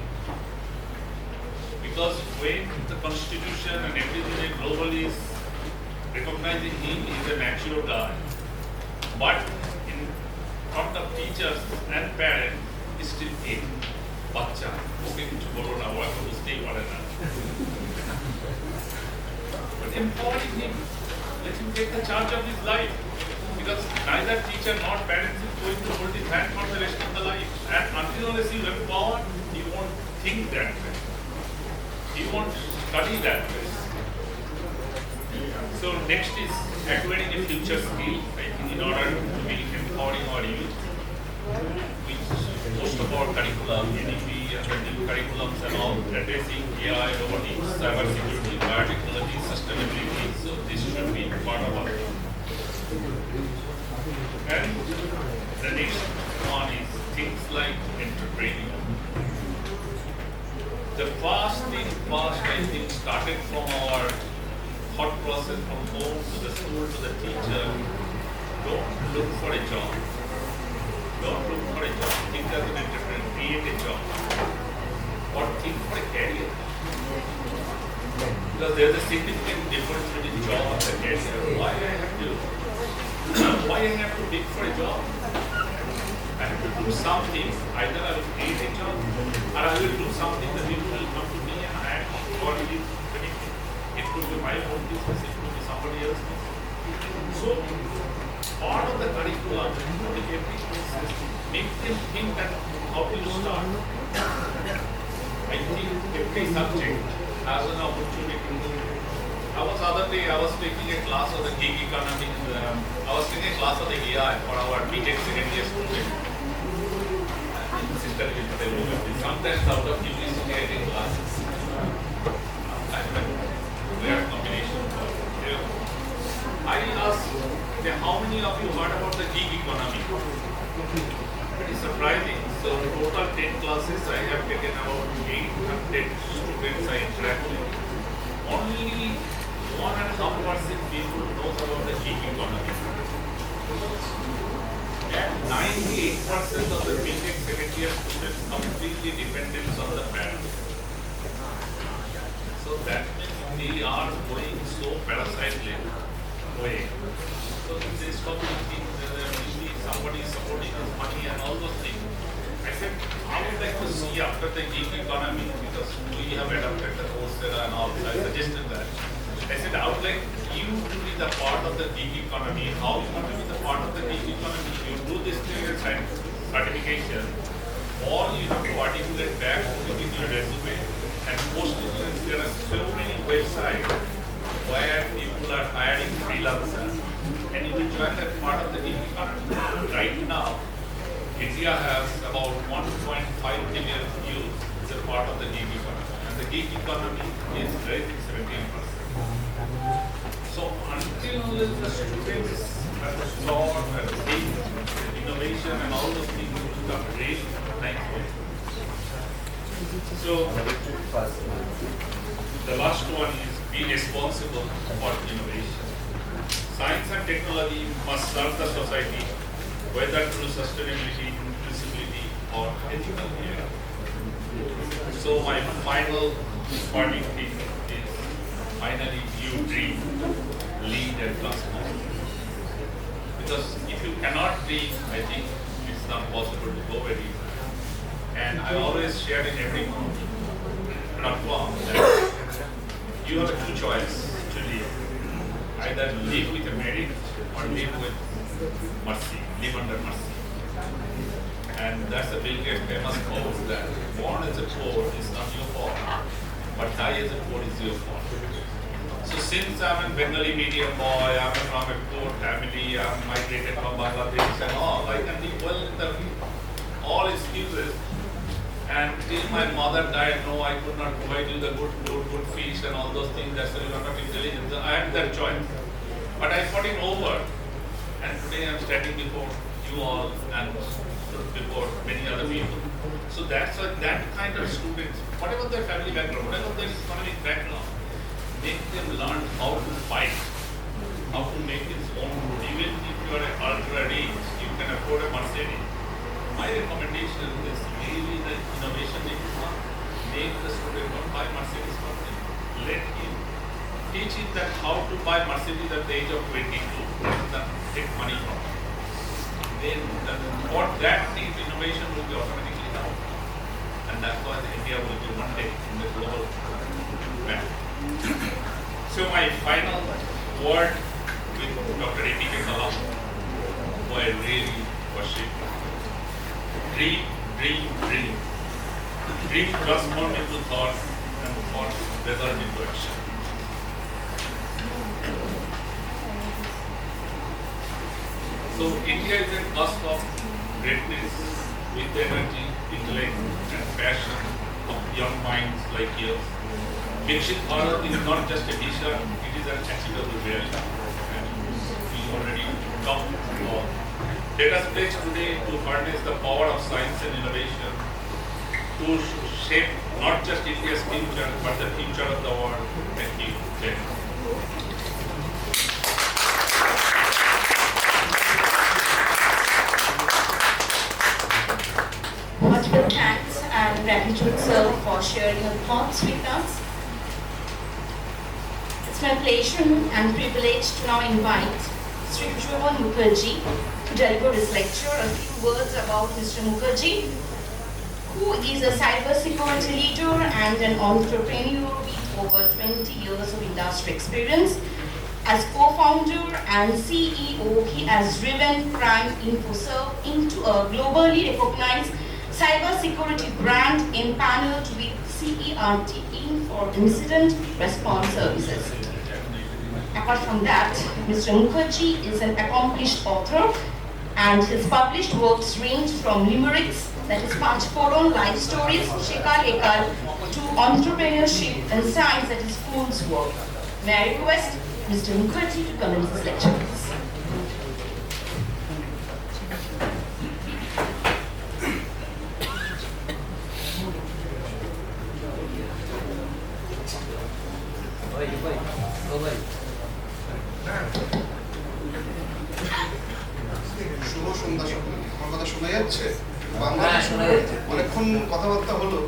Speaker 5: Because when the constitution and everything globally is recognizing him as a mature guy, but in front of teachers and parents, he's still a bacha. Okay, corona, what to stay, whatever. But empowering him, let him take the charge of his life. Because neither teacher nor parents is going to hold his hand for the rest of the life. And until unless he is empowered, he won't think that way. He won't study that way. So next is acquiring a future skill. I think in order to be empowering our youth, which most of our curriculum, NEP and the new curriculums and all, addressing AI, robotics, cyber security, biotechnology, sustainability. So this should be part of our. And the next one is things like entrepreneurship. The first thing, I think, started from our thought process from home to the school to the teacher. Don't look for a job. Don't look for a job. Think as an entrepreneur, create a job. Or think for a career. Because there's a significant difference between job and the career. Why I have to look for a job? I have to do something. Either I will create a job or I will do something that people will come to me and add or it could be my own business, it could be somebody else's business. So part of the curriculum, make them think that how do you start? I think every subject has an opportunity Other day, I was taking a class of the gig economy. I was taking a class of the AI for our BTech second year student. Sometimes out of university I take classes. We have combination. I asked, how many of you heard about the gig economy? Pretty surprising. So total 10 classes, I have taken about 800 students I interact with. Only 1.5% people knows about the gig economy. And 98% of the BTech second year students completely dependent on the parents. So that means they are going so parasite-led way. So this topic somebody is supporting us money and all those things. I said, I would like to see after the gig economy, because we have adopted the Coursera and all, so I suggested that. I said, I would like you to be the part of the gig economy. How you want to be the part of the gig economy? You do this certification, or you have to articulate back in your resume and post it. There are so many websites where people are hiring freelancers, and you will join that part of the gig economy. Right now, India has about 1.5 million youth as a part of the gig economy, and the gig economy is raising 17%. So until the students have thought and think, innovation and all those things will become really thankful. So the last one is be responsible for innovation. Science and technology must serve the society, whether through sustainability, inclusivity, or ethical care. So my final parting thing is, finally you dream, lead and transform. Because if you cannot dream, I think it's not possible to go very far. And I always share in every platform that you have two choices to live. Either live with a merit or live with mercy, live under mercy. And that's the Bill Gates famous quote that born as a poor is not your fault, but die as a poor is your fault. So since I'm a Bengali medium boy, I'm from a poor family, I'm migrated from Bangladesh and all, I can live well in the all excuses. And till my mother died, no, I could not provide you the good fish and all those things. That's why you are not intelligent. I had that choice, but I fought it over. And today I'm standing before you all and before many other people. So that's why that kind of students, whatever their family background, whatever their economic background, make them learn how to fight, how to make his own food. Even if you are ultra rich, you can afford a Mercedes. My recommendation is really the innovation that you want. Make the student not buy Mercedes for him. Let him teach him that how to buy Mercedes at the age of 22, rather than take money from him. Then for that thing, innovation will be automatically down. And that's why India will be one day in the global map. So my final word with Dr. APK Kalam, who I really worship. Dream, dream, dream. Dream transform into thought and thought result into action. So India is a cusp of greatness with energy, intellect and passion of young minds like yours. Vikshit Bharat is not just a vision, it is an achievable reality. And we already talked about. Let us pledge today to harness the power of science and innovation to shape not just India's future, but the future of the world. Thank you. Thank you.
Speaker 1: Multiple thanks and gratitude, sir, for sharing your thoughts with us. It's my pleasure and privilege to now invite Sri Shravan Mukherjee to deliver his lecture. A few words about Mr. Mukherjee, who is a cybersecurity leader and an entrepreneur with over 20 years of industry experience. As co-founder and CEO, he has driven Crime InfoServe into a globally recognized cybersecurity brand empaneled with CERT for incident response services. apart from that, Mr. Mukherjee is an accomplished author, and his published works range from limericks, that is Panchkoron life stories, Shekar Ekar, to entrepreneurship and science, that is Fool's work. May I request Mr. Mukherjee to commence his lecture, please.
Speaker 6: শুভ সন্ধ্যা সকলকে। আমার কথা শোনা যাচ্ছে? বাংলা
Speaker 7: হ্যাঁ, শোনা যাচ্ছে।
Speaker 6: অনেকক্ষণ কথাবার্তা হলো,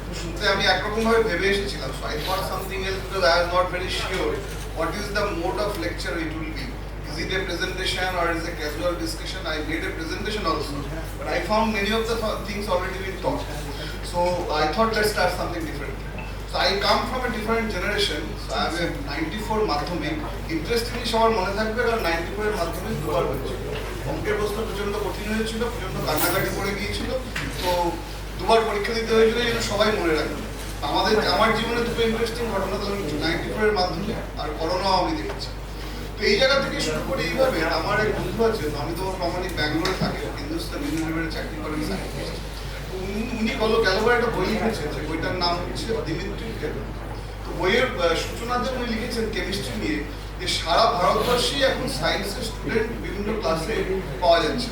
Speaker 6: তো শুনতে আমি একরকম ভাবে ভেবে এসেছিলাম। So I thought something else because I was not very sure what is the mode of lecture it will be. Is it a presentation or is it a casual discussion? I made a presentation also, but I found many of the things already been taught. So I thought let's start something different. So I come from a different generation. So I have a 94 মাধ্যমিক। Interestingly সবার মনে থাকবে কারণ 94 এর মাধ্যমিক দুবার হয়েছিল। অঙ্কের প্রশ্ন প্রচন্ড কঠিন হয়েছিল, প্রচন্ড কান্নাকাটি পড়ে গিয়েছিল। তো দুবার পরীক্ষা দিতে হয়েছিল, এই জন্য সবাই মনে রাখবে। আমার জীবনে দুটো ইন্টারেস্টিং ঘটনা তো 94 এর মাধ্যমিক আর করোনাও আমি দেখেছি। তো এই জায়গা থেকে শুরু করে এইভাবে আমার এক বন্ধু আছে, আমি তো প্রামাণিক ব্যাঙ্গালোরে থাকি, হিন্দুস্তান ইউনিভার্সিটিতে চাকরি করেন সায়েন্টিস্ট। উনি গেলবার একটা বই লিখেছেন, যে বইটার নাম হচ্ছে দিমিত্রি টেবল। তো বইয়ের সূচনাতে উনি লিখেছেন কেমিস্ট্রি নিয়ে, যে সারা ভারতবর্ষেই এখন সায়েন্সের স্টুডেন্ট বিভিন্ন ক্লাসে পাওয়া যাচ্ছে,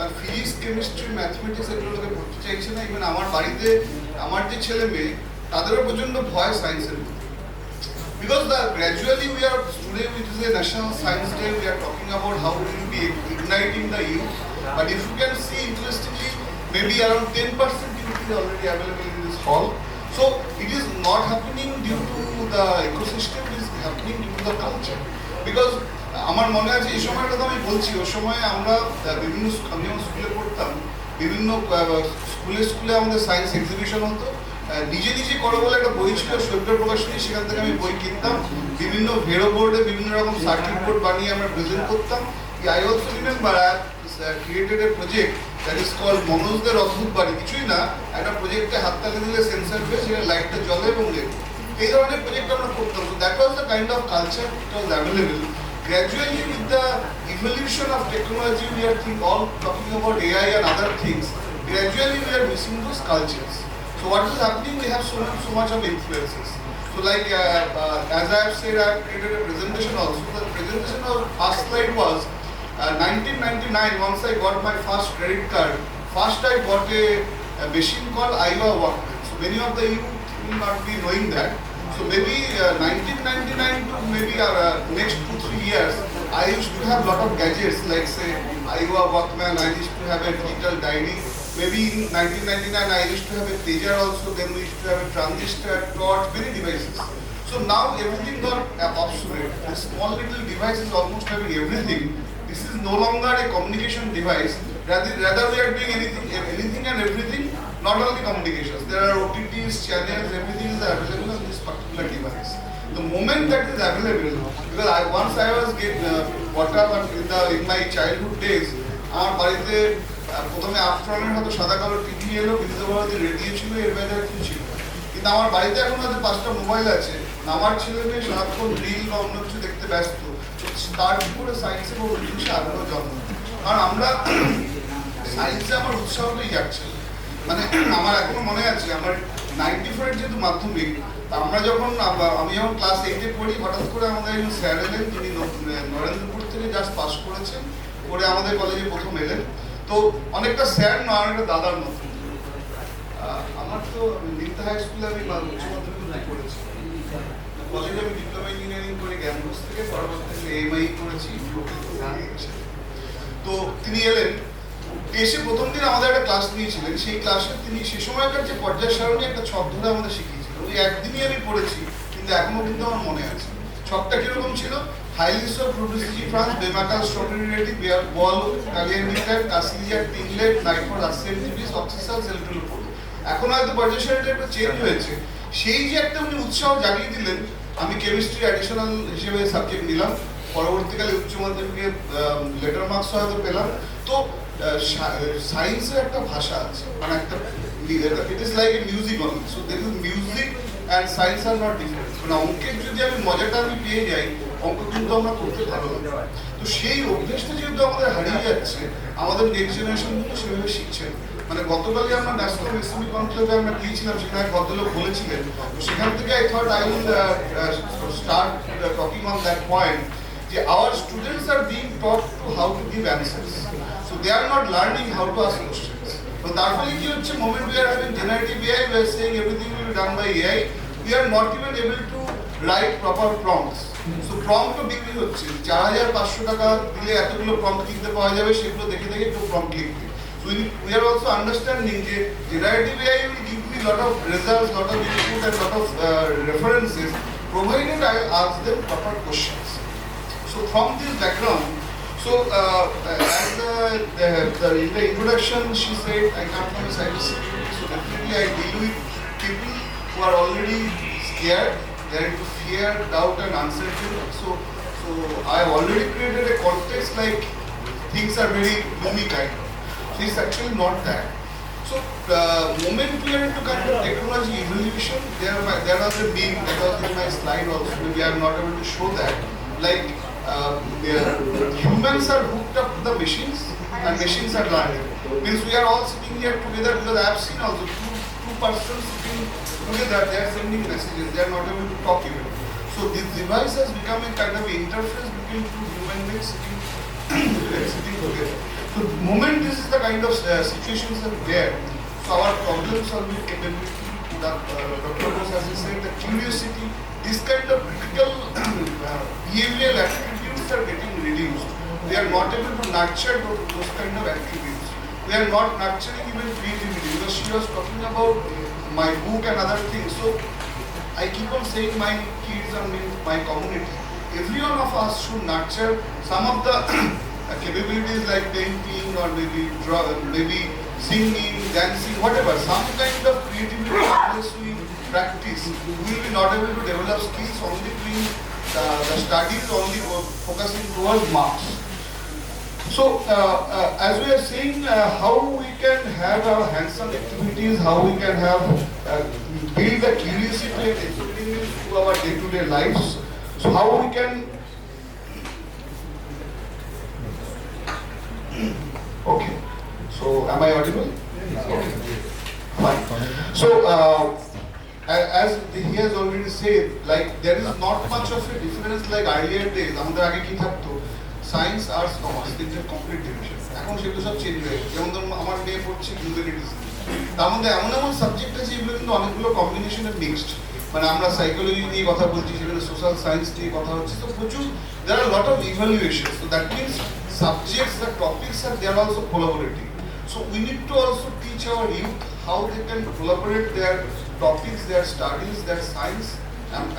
Speaker 6: আর ফিজিক্স কেমিস্ট্রি ম্যাথমেটিক্স এগুলো লোকে পড়তে চাইছে না। ইভেন আমার বাড়িতে আমার যে ছেলে মেয়ে তাদেরও প্রচন্ড ভয় সায়েন্সের প্রতি। Because gradually we are, today it is a National Science Day, we are talking about how we will be igniting the youth. But if you can see interestingly, maybe around 10% youth is already available in this hall. So it is not happening due to the ecosystem, it is happening due to the culture. Because আমার মনে আছে এই সময়টা তো আমি বলছি, ওই সময় আমরা বিভিন্ন, আমি যখন স্কুলে পড়তাম, বিভিন্ন স্কুলে আমাদের সায়েন্স এক্সিবিশন হতো। নিজে নিজে করো বলে একটা বই ছিল সৈকত প্রকাশনী, সেখান থেকে আমি বই কিনতাম, বিভিন্ন ভেরো বোর্ডে বিভিন্ন রকম সার্কিট বোর্ড বানিয়ে আমরা প্রেজেন্ট করতাম। I also remember I created a project that is called মনোজদের অদ্ভুত বাড়ি। কিছুই না, একটা প্রজেক্টে হাততালি দিলে সেন্সার পেয়ে সেটা লাইটটা জ্বলে এবং লেখে। এই ধরনের প্রজেক্ট আমরা করতাম। So that was the kind of culture that was available. Gradually with the evolution of technology, we are all talking about AI and other things. Gradually we are missing those cultures. So what is happening? We have so much of influences. So like as I have said, I have created a presentation also. The presentation of first slide was 1999. Once I got my first credit card, first I bought a machine called Aiwa Walkman. So many of the you will not be knowing that. So maybe 1999 to maybe next 2-3 years, I used to have lot of gadgets like say Aiwa Walkman. I used to have a digital diary. Maybe in 1999 I used to have a pager also, then we used to have a transistor, torch, many devices. So now everything got obsolete. A small little device is almost having everything. This is no longer a communication device, rather we are doing anything and everything, not only communications. There are OTTs, channels, everything is available on this particular device. The moment that is available, because once I was brought up in my childhood days, আমার বাড়িতে প্রথমে আফটারনের হয়তো সাদা কালো TV এলো, বিদ্যুৎ Bharati radio ছিল, এর বাইরে কিছু ছিল। কিন্তু আমার বাড়িতে এখন হয়তো 5টা মোবাইল আছে, আমার ছেলে মেয়ে সারাক্ষণ রিল বা অন্য কিছু দেখতে ব্যস্ত, তার উপরে সায়েন্সে বা অন্য কিছু আগ্রহ জন্ম। কারণ আমরা সায়েন্সে আমার উৎসাহটাই যাচ্ছে। মানে আমার এখনো মনে আছে, আমার 94 যেহেতু মাধ্যমিক, আমরা যখন আমি যখন ক্লাস 8-এ পড়ি, হঠাৎ করে আমাদের একজন স্যার এলেন, তিনি নরেন্দ্রপুর থেকে জাস্ট পাস করেছেন, করে আমাদের কলেজে প্রথম এলেন। তো অনেকটা স্যার নয়, অনেকটা দাদার মতো। আমার তো নিত্যা হাই স্কুলে আমি উচ্চ মাধ্যমিক পড়েছি, কলেজে আমি ডিপ্লোমা ইঞ্জিনিয়ারিং করে জ্ঞানঘোষ থেকে, পরবর্তীতে এমআই করেছি। তো তিনি এলেন, এসে প্রথম দিন আমাদের একটা ক্লাস নিয়েছিলেন। সেই ক্লাসে তিনি সে সময়কার যে পর্যায় সারণী একটা ছক ধরে আমাদের শিখিয়েছিলেন। ওই একদিনই আমি পড়েছি, কিন্তু এখনো কিন্তু আমার মনে আছে। ছকটা কিরকম ছিল? Hylice of Rhodesici France, Bemacal Strawberry Ball, Kaliandicate, Cassilia, Tinglet, Nightford, Ascendibis, Oxysal, Celtrulopod. এখন হয়তো পর্যায় সারণীটা একটু চেঞ্জ হয়েছে। সেই যে একটা উনি উৎসাহ জাগিয়ে দিলেন, আমি কেমিস্ট্রি অ্যাডিশনাল হিসেবে সাবজেক্ট নিলাম, পরবর্তীকালে উচ্চ মাধ্যমিকে লেটার মার্কস হয়তো পেলাম। তো সায়েন্সের একটা ভাষা আছে, মানে একটা it is like a music only. So there is music and science are not different. মানে অঙ্কের যদি আমি মজাটা পেয়ে যাই, অঙ্ক কিন্তু আমরা করতে ভালো লাগে। তো সেই অভ্যেসটা যেহেতু আমাদের হারিয়ে যাচ্ছে, আমাদের নেক্সট জেনারেশন কিন্তু সেভাবে শিখছে না। মানে গতকালই আমরা ন্যাশনাল এসএমই কনক্লেভে আমরা গিয়েছিলাম, সেখানে ভদ্রলোক বলেছিলেন, তো সেখান থেকে I thought I will start talking on that point, যে our students are being taught to how to give answers, so they are not learning how to ask questions. So তার ফলে কি হচ্ছে, moment we are having generative AI, we are saying everything will be done by AI, we are not even able to write proper prompts. So prompt তো বিক্রি হচ্ছে, 4,500 টাকা দিলে এতগুলো prompt লিখতে পাওয়া যাবে, সেগুলো দেখে দেখে একটু prompt লিখবে। So we are also understanding যে generative AI will give me lot of results, lot of input and lot of references, provided I ask them proper questions. So from this background, so as in the introduction she said, I come from a cybersecurity, so definitely I deal with people who are already scared, they are into fear, doubt and uncertainty. So I have already created a context like things are very gloomy kind of. So it's actually not that. So moment we are into kind of technology evolution, there was a meme that was in my slide also, maybe I am not able to show that, like humans are hooked up to the machines and machines are learning. Means we are all sitting here together, because I have seen also two persons sitting together, they are sending messages, they are not able to talk even. So this device has become a kind of interface between two human beings sitting together. So the moment this is the kind of situations that are there, so our problem solving capability, Dr. Bose as he said, the curiosity, this kind of critical behavioral attributes are getting reduced. We are not able to nurture those kind of attributes. We are not nurturing even creativity, because she was talking about my book and other things. So I keep on saying my kids and my community, every one of us should nurture some of the capabilities like painting or maybe singing, dancing, whatever, some kind of creativity unless we practice, we will be not able to develop skills only doing the studies, only focusing towards marks. So as we are saying, how we can have our hands-on activities, how we can have build the curiosity and experience to our day-to-day lives. So how we can okay. So am I audible? Okay. Fine. So as he has already said, like there is not much of a difference like earlier days. আমাদের আগে কি থাকতো, science arts commerce তিনটে complete division, এখন সেগুলো সব change হয়ে গেছে। যেমন ধরুন আমার মেয়ে পড়ছে হিউম্যানিটিস, তার মধ্যে এমন এমন সাবজেক্ট আছে যেগুলো কিন্তু অনেকগুলো কম্বিনেশনে মিক্সড, মানে আমরা সাইকোলজি নিয়ে কথা বলছি, সেখানে সোশ্যাল সায়েন্স নিয়ে কথা হচ্ছে, তো প্রচুর there are a lot of evaluations, so that means subjects, the topics are they are also collaborating. So we need to also teach our youth how they can collaborate their topics, their studies, their science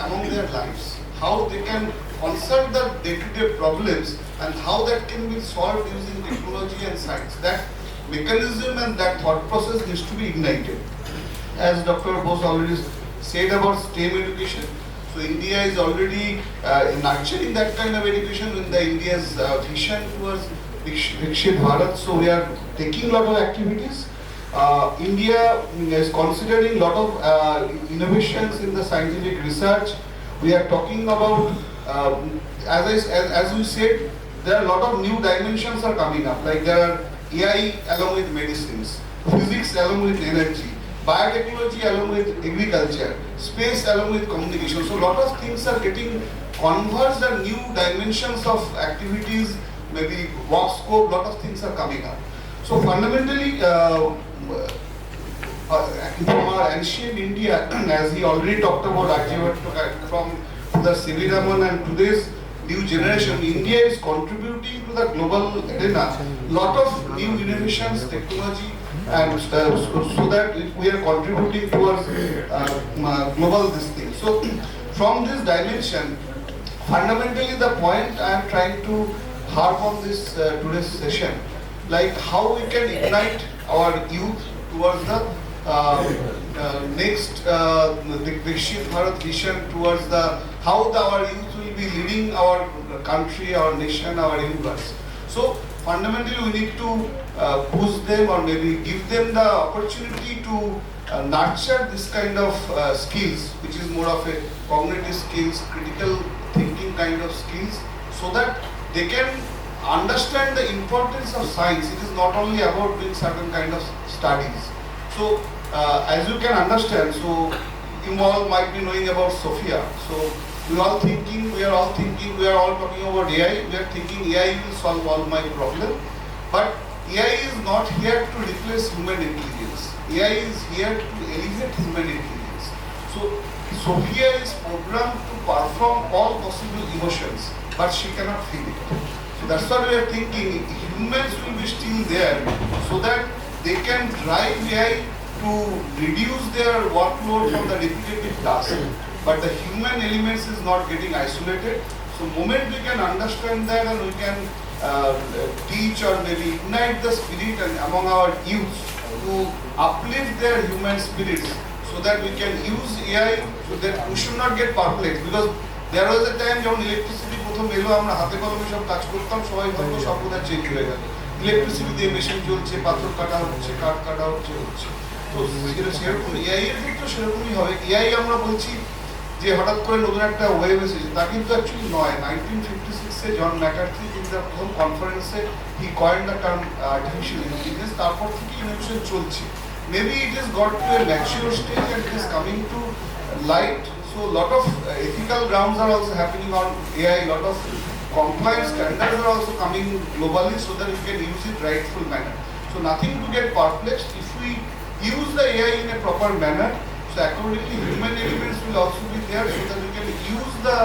Speaker 6: among their lives, how they can answer the day-to-day problems and how that can be solved using technology and science. That mechanism and that thought process needs to be ignited. As Dr. Bose already said about STEM education, so India is already nurturing that kind of education in the India's vision towards Vikshit Bharat. So we are taking a lot of activities. India is considering a lot of innovations in the scientific research. We are talking about, as we said, there are a lot of new dimensions are coming up. Like there are AI along with medicines, physics along with energy, biotechnology along with agriculture, space along with communication. So a lot of things are getting converged and new dimensions of activities, maybe work scope, lot of things are coming up. So fundamentally, from our ancient India, as he already talked about Arjavata, from the C.V. Raman and today's new generation, India is contributing to the global arena, lot of new innovations, technology, and so that we are contributing towards global this thing. So from this dimension, fundamentally the point I am trying to harp on this today's session, like how we can ignite our youth towards the next Vikshit Bharat vision, towards the how our youth will be leading our country, our nation, our universe. So fundamentally we need to push them or maybe give them the opportunity to nurture this kind of skills, which is more of a cognitive skills, critical thinking kind of skills so that they can understand the importance of science. It is not only about doing certain kind of studies. So as you can understand, so you all might be knowing about Sophia. So we are all talking about AI. We are thinking AI will solve all my problem. But AI is not here to replace human intelligence. AI is here to elevate human intelligence. So Sophia is programmed to perform all possible emotions, but she cannot feel it. So that's what we are thinking. Humans will be still there so that they can drive AI to reduce their workload from the repetitive tasks. But the human elements is not getting isolated. So moment we can understand that and we can teach or maybe ignite the spirit and among our youth to uplift their human spirits so that we can use AI so that we should not get perplexed, because there was a time যখন electricity প্রথম এলো আমরা হাতে কলমে সব কাজ করতাম, সবাই ভাবলো সব বোধহয় চেঞ্জ হয়ে গেল, ইলেকট্রিসিটি দিয়ে মেশিন চলছে, পাথর কাটা হচ্ছে, কাঠ কাটা হচ্ছে। তো সেরকম এআই এর ক্ষেত্রে সেরকমই হবে। এআই আমরা বলছি যে হঠাৎ করে নতুন একটা ওয়েভ এসেছে, তা কিন্তু অ্যাকচুয়ালি নয়। 1956-এ জন ম্যাকার্থি তিনি তার প্রথম কনফারেন্সে he coined the term artificial intelligence, তারপর থেকে ইনোভেশন চলছে। Maybe it has got to a mature stage and it is coming to light. So a lot of ethical grounds are also happening on AI, lot of compliance standards are also coming globally so that we can use it rightful manner. So nothing to get perplexed. If we use the AI in a proper manner, so accordingly human elements will also be there so that we can use the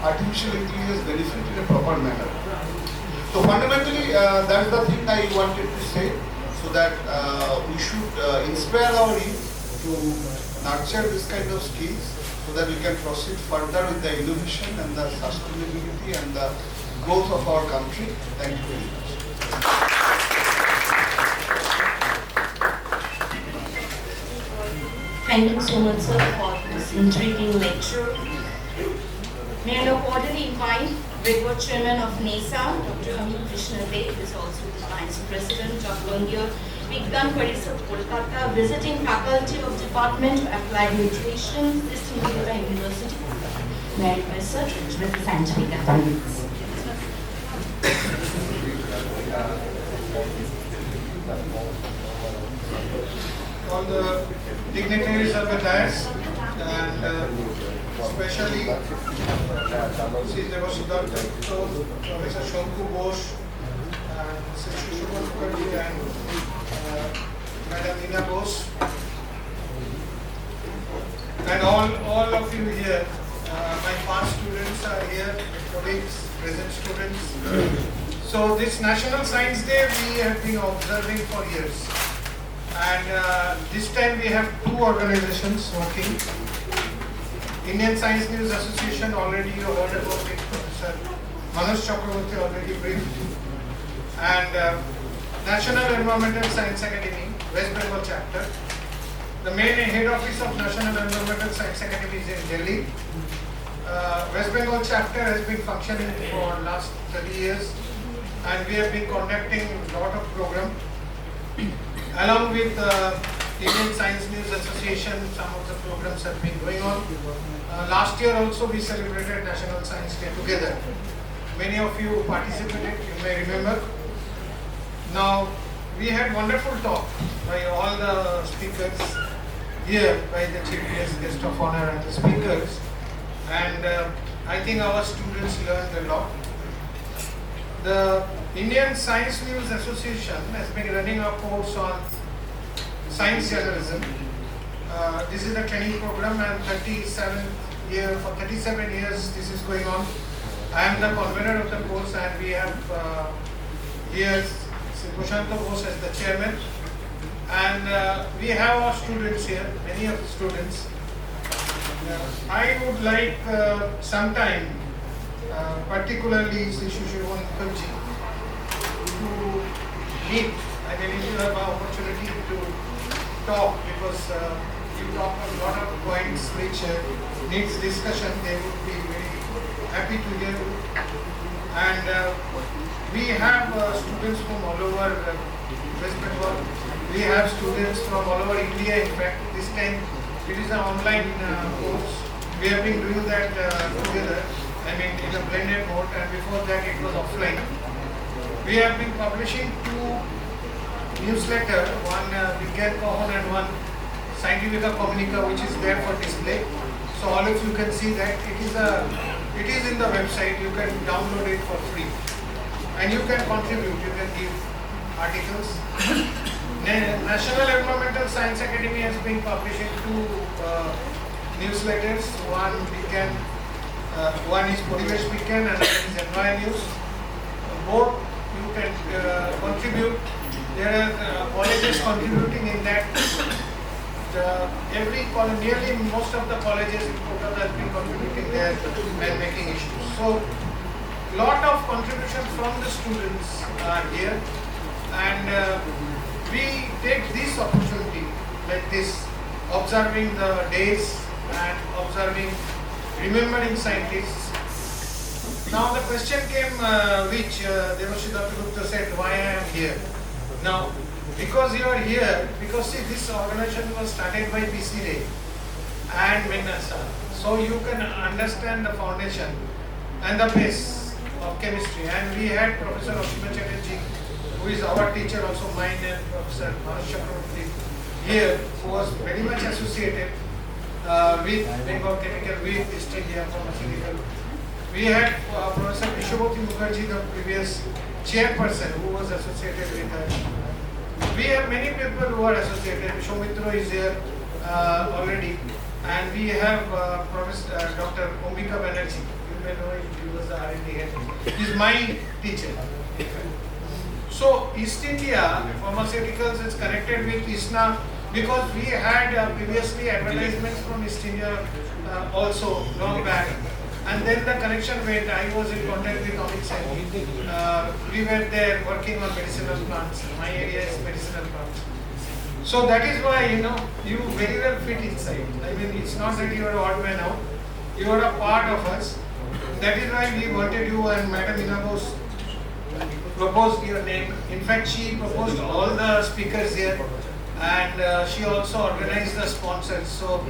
Speaker 6: artificial intelligence benefit in a proper manner. So fundamentally that's the thing I wanted to say, so that we should inspire our youth to nurture this kind of skills so that we can proceed further with the innovation and the sustainability and the growth of our country. Thank you very much.
Speaker 1: Thank you so much, sir, for this intriguing lecture. May I now cordially invite Brigadier Chairman of NESA, Dr. Amit Krishna Dey, who is also the Vice President of Longyear Vigyan Parishad, Kolkata, visiting faculty of Department of Applied Nutrition, East India University. May I request sir to introduce the scientific activities.
Speaker 7: All the dignitaries of the dais, and especially Sri Devasiddhartha, Professor Shanku Bose, and Sri Sushma Mukherjee, and Madam Nina Bose, and all of you here. My past students are here, colleagues, present students. So this National Science Day we have been observing for years. And this time we have two organizations working. Indian Science News Association, already you heard about it, Professor Manoj Chakraborty already briefed. And National Environmental Science Academy, West Bengal chapter. The main head office of National Environmental Science Academy is in Delhi. West Bengal chapter has been functioning for last 30 years, and we have been conducting a lot of programs. Along with Indian Science News Association, some of the programs have been going on. Last year also we celebrated National Science Day together. Many of you participated, you may remember. Now we had wonderful talk by all the speakers here, by the chief guest of honor and the speakers, and I think our students learned a lot. The Indian Science News Association has been running a course on science journalism. This is a training program, and for 37 years this is going on. I am the convener of the course, and we have here Sri Prashanta Bose as the chairman, and we have our students here, many of the students. I would like sometime, particularly Sri Sushma Mukherjee, to meet. I mean, if you have an opportunity to talk, because you talk a lot of points which needs discussion, they would be very happy to hear you. And we have students from all over West Bengal. We have students from all over India. In fact, this time it is an online course. We have been doing that together. I mean in a blended mode, and before that it was offline. We have been publishing 2 newsletters, one Vigyan Kahan and one Scientifica Communica, which is there for display. So all of you can see that it is in the website. You can download it for free, and you can contribute. You can give articles. National Environmental Science Academy has been publishing 2 newsletters. One is Porivesh Vigyan and another is Enviro News. Both you can contribute. There are colleges contributing in that. Nearly most of the colleges in Kolkata have been contributing there and making issues. So, lot of contribution from the students are here, and we take this opportunity like this, observing the days and remembering scientists. Now the question came which Devashri Gupta said, why I am here. Now, because you are here, because see, this organization was started by PC Ray and Meghna. So you can understand the foundation and the base of chemistry. And we had Professor Ashima Chatterjee, who is our teacher, also mine, and Professor Manas Chakraborty here, who was very much associated with Bengal Chemical, with East India Pharmaceutical. We had Professor Vishwabhati Mukherjee, the previous chairperson, who was associated with us. We have many people who are associated. Shomitra is here already, and we have Professor Dr. Ombika Banerjee. You may know him, he was the R&D head. He is my teacher. So East India Pharmaceuticals is connected with ISNA because we had previously advertisements from East India also long back. And then the connection went. I was in contact with Amit Sen. We were there working on medicinal plants. My area is medicinal plants. So that is why, you very well fit inside. I mean, it's not that you are odd man out. You are a part of us. That is why we wanted you, and Madam Ina Bose proposed your name. In fact, she proposed all the speakers here, and she also organized the sponsors. So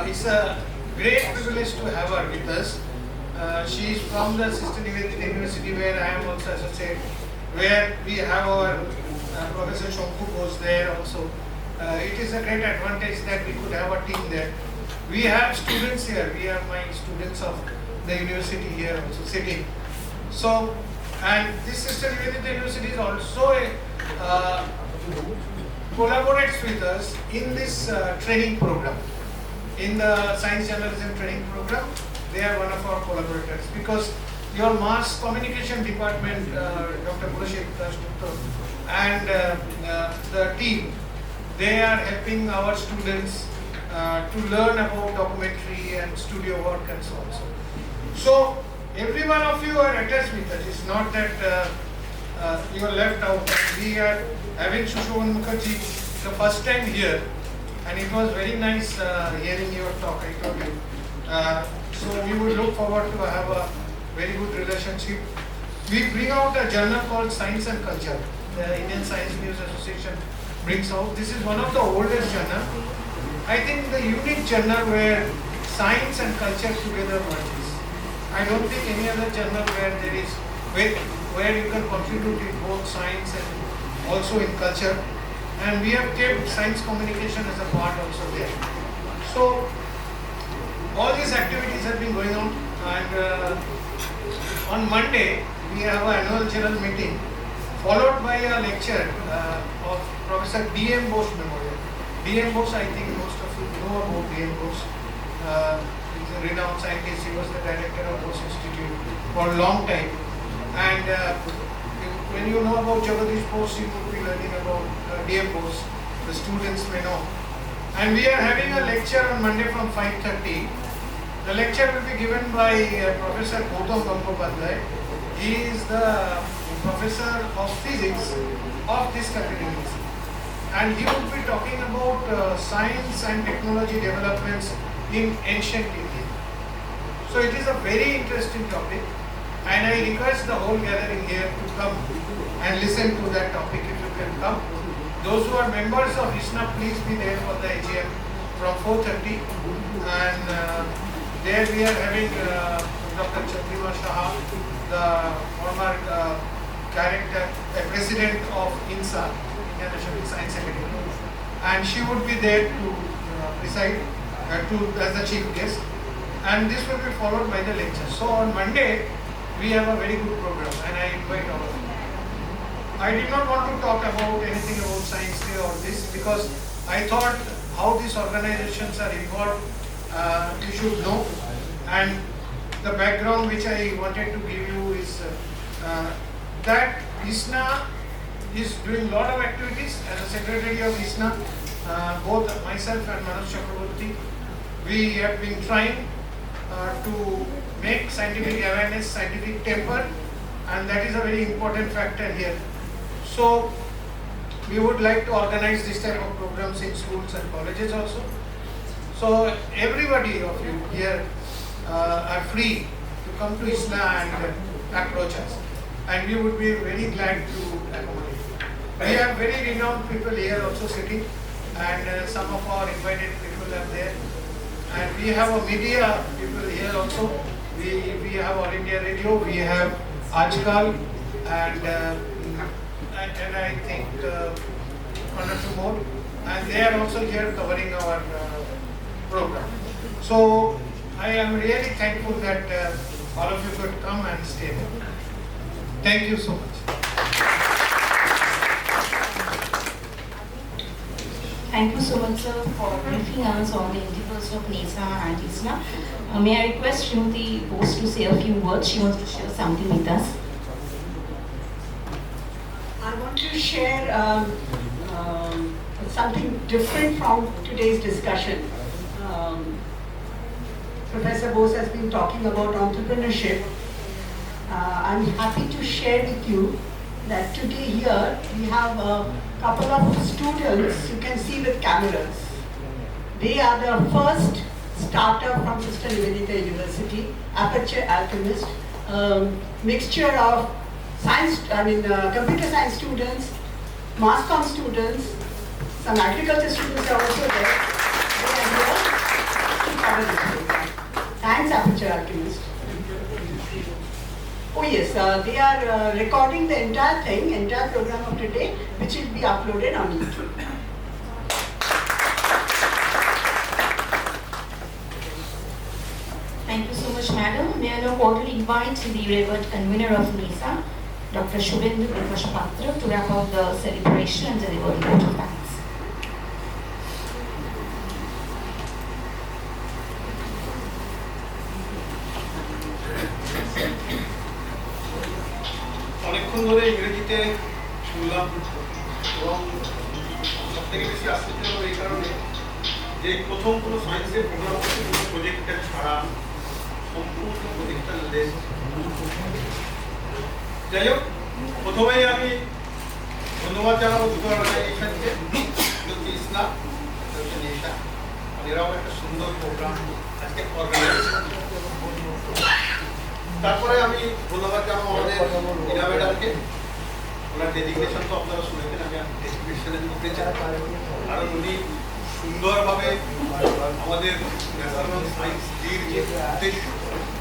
Speaker 7: it's a great privilege to have her with us. She is from the Sister Nivedita University, where I am also associated, where we have our Professor Shonku goes there also. It is a great advantage that we could have a team there. We have students here. We have my students of the university here also sitting. So, and this Sister Nivedita University is also collaborates with us in this training program. In the Science Journalism Training Program, they are one of our collaborators, because your mass communication department, Dr. Murashid and the team, they are helping our students to learn about documentary and studio work and so on. So every one of you are attached with us. It's not that you are left out. We are having Shushovan Mukherjee the first time here. And it was very nice hearing your talk, I told you. So we would look forward to have a very good relationship. We bring out a journal called Science and Culture. The Indian Science News Association brings out. This is one of the oldest journal. I think the unique journal where science and culture together merges. I don't think any other journal where there is where you can contribute in both science and also in culture. And we have kept science communication as a part also there. So, all these activities have been going on, and on Monday we have an annual general meeting followed by a lecture of Professor D.M. Bose Memorial. D.M. Bose, I think most of you know about D.M. Bose. He's a renowned scientist. He was the director of Bose Institute for a long time. And when you know about Jagadish Bose, you will be learning about D.M. Bose. The students may know. And we are having a lecture on Monday from 5:30. The lecture will be given by Professor Gautam Gangopadhyay. He is the professor of physics of this country. And he will be talking about science and technology developments in ancient India. So it is a very interesting topic. And I request the whole gathering here to come and listen to that topic if you can come. Those who are members of ISNA, please be there for the AGM from 4:30. And there we are having Dr. Chandrima Shah, the former president of INSA, International Science Academy, and she would be there to preside as the chief guest, and this will be followed by the lecture. So on Monday, we have a very good program, and I invite all of you. I did not want to talk about anything about Science Day or this because I thought how these organizations are involved, you should know. And the background which I wanted to give you is that ISNA is doing a lot of activities. As a secretary of ISNA, both myself and Manoj Chakraborty, we have been trying to make scientific awareness, scientific temper, and that is a very important factor here. So we would like to organize this type of programs in schools and colleges also. So everybody of you here are free to come to ISNA and approach us, and we would be very glad to accommodate. We have very renowned people here also sitting, and some of our invited people are there. And we have a media people here also. We have All India Radio, we have Ajkal, and I think one or two more, and they are also here covering our program. So I am really thankful that all of you could come and stay there. Thank you so much.
Speaker 1: Thank you so much, sir, for briefing us on the intervals of NISA and ISNA. May I request Srimati Bose to say a few words? She wants to share something with us.
Speaker 3: I want to share something different from today's discussion. Professor Bose has been talking about entrepreneurship. I'm happy to share with you that today here we have a couple of students you can see with cameras. They are the first startup from Sister Nivedita University, Aperture Alchemist, mixture of science, computer science students, mass comm students, some agriculture students are also there. They are here to cover this program. Thanks, Aperture Alchemist. Oh yes, they are recording the entire thing, entire program of today, which will be uploaded on YouTube.
Speaker 1: Thank you so much, madam. May I now cordially invite the revered convener of NISA, Dr. Shubhendu Prakash Patra, to wrap up the celebration and deliver the vote of thanks.
Speaker 6: অনেকক্ষণ ধরে ইংরেজিতে শুনলাম এবং সবথেকে বেশি আশ্চর্য হলো এই কারণে যে প্রথম কোনো সায়েন্সের প্রোগ্রাম হচ্ছে কোনো প্রজেক্টটা ছাড়া সম্পূর্ণ প্রজেক্টটা লেস। যাই হোক, প্রথমেই আমি ধন্যবাদ জানাবো দুটো অর্গানাইজেশনকে, হচ্ছে ইসনা, হচ্ছে নেশা। এরাও একটা সুন্দর প্রোগ্রাম আজকে অর্গানাইজেশন। তারপরে আমি ধন্যবাদ জানাবো আমাদের ইরা ম্যাডামকে। ওনার ডেডিকেশন তো আপনারা শুনেছেন, আমি ডেডিকেশনে দিতে চাই, কারণ উনি সুন্দরভাবে আমাদের ন্যাশনাল সায়েন্স ডের যে উদ্দেশ্য,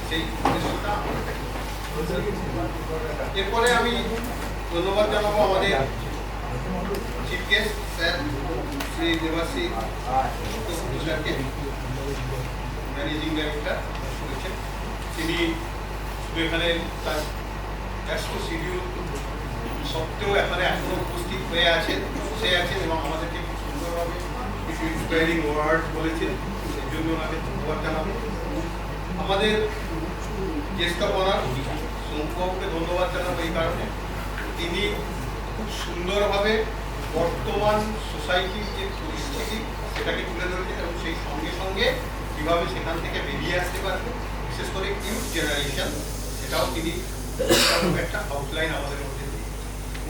Speaker 6: সেই উদ্দেশ্যটা। এরপরে আমি ধন্যবাদ জানাবো আমাদের চিফ গেস্ট স্যার শ্রী দেবাশ্রী স্যারকে, ম্যানেজিং ডাইরেক্টর শুনেছেন। তিনি এখানে তার ব্যস্ত শিডিউল সত্ত্বেও এখানে এখনো উপস্থিত হয়ে আছেন, বসে আছেন এবং আমাদেরকে খুব সুন্দরভাবে কিছু ইন্সপায়ারিং ওয়ার্ড বলেছেন, সেই জন্য ওনাকে ধন্যবাদ জানাবো। আমাদের গেস্ট অফ অনার শঙ্কুবাবুকে ধন্যবাদ জানাবো এই কারণে তিনি খুব সুন্দরভাবে বর্তমান সোসাইটির যে পরিস্থিতি সেটাকে তুলে ধরেছেন এবং সেই সঙ্গে সঙ্গে কীভাবে সেখান থেকে বেরিয়ে আসতে পারবে, বিশেষ করে ইউথ জেনারেশন, সেটাও তিনি একটা আউটলাইন আমাদের মধ্যে দিই।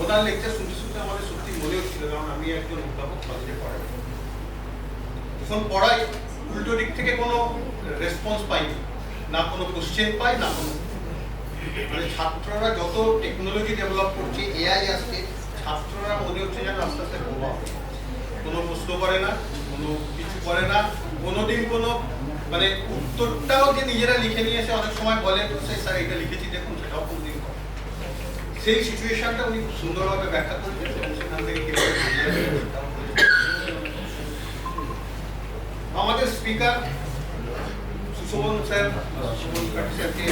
Speaker 6: ওনার লেকচার শুনতে শুনতে আমাদের সত্যি মনে হচ্ছিল, কারণ আমি একজন অধ্যাপক, কলেজে পড়াই, এখন পড়াই উল্টো দিক থেকে কোনো রেসপন্স পাইনি, না কোনো কোশ্চেন পাই, না কোনো মানে ছাত্ররা যত টেকনোলজি ডেভেলপ করছে, এআই আসছে, ছাত্ররা মনে হচ্ছে যেন আস্তে আস্তে বোবা, কোনো প্রশ্ন করে না, কোনো কিছু করে না, কোনোদিন কোনো
Speaker 8: মানে উত্তরটাও যে নিজেরা লিখে নিয়ে এসে অনেক সময় বলে তো স্যার এটা লিখেছি দেখুন, সেটাও কোনদিন করে। সেই সিচুয়েশনটা উনি খুব সুন্দরভাবে ব্যাখ্যা করেছেন এবং সেখান থেকে কিভাবে বেরিয়ে আসবে সেটাও বলেছেন। আমাদের স্পিকার সুশোভন স্যার, সুশোভন কাটি স্যারকে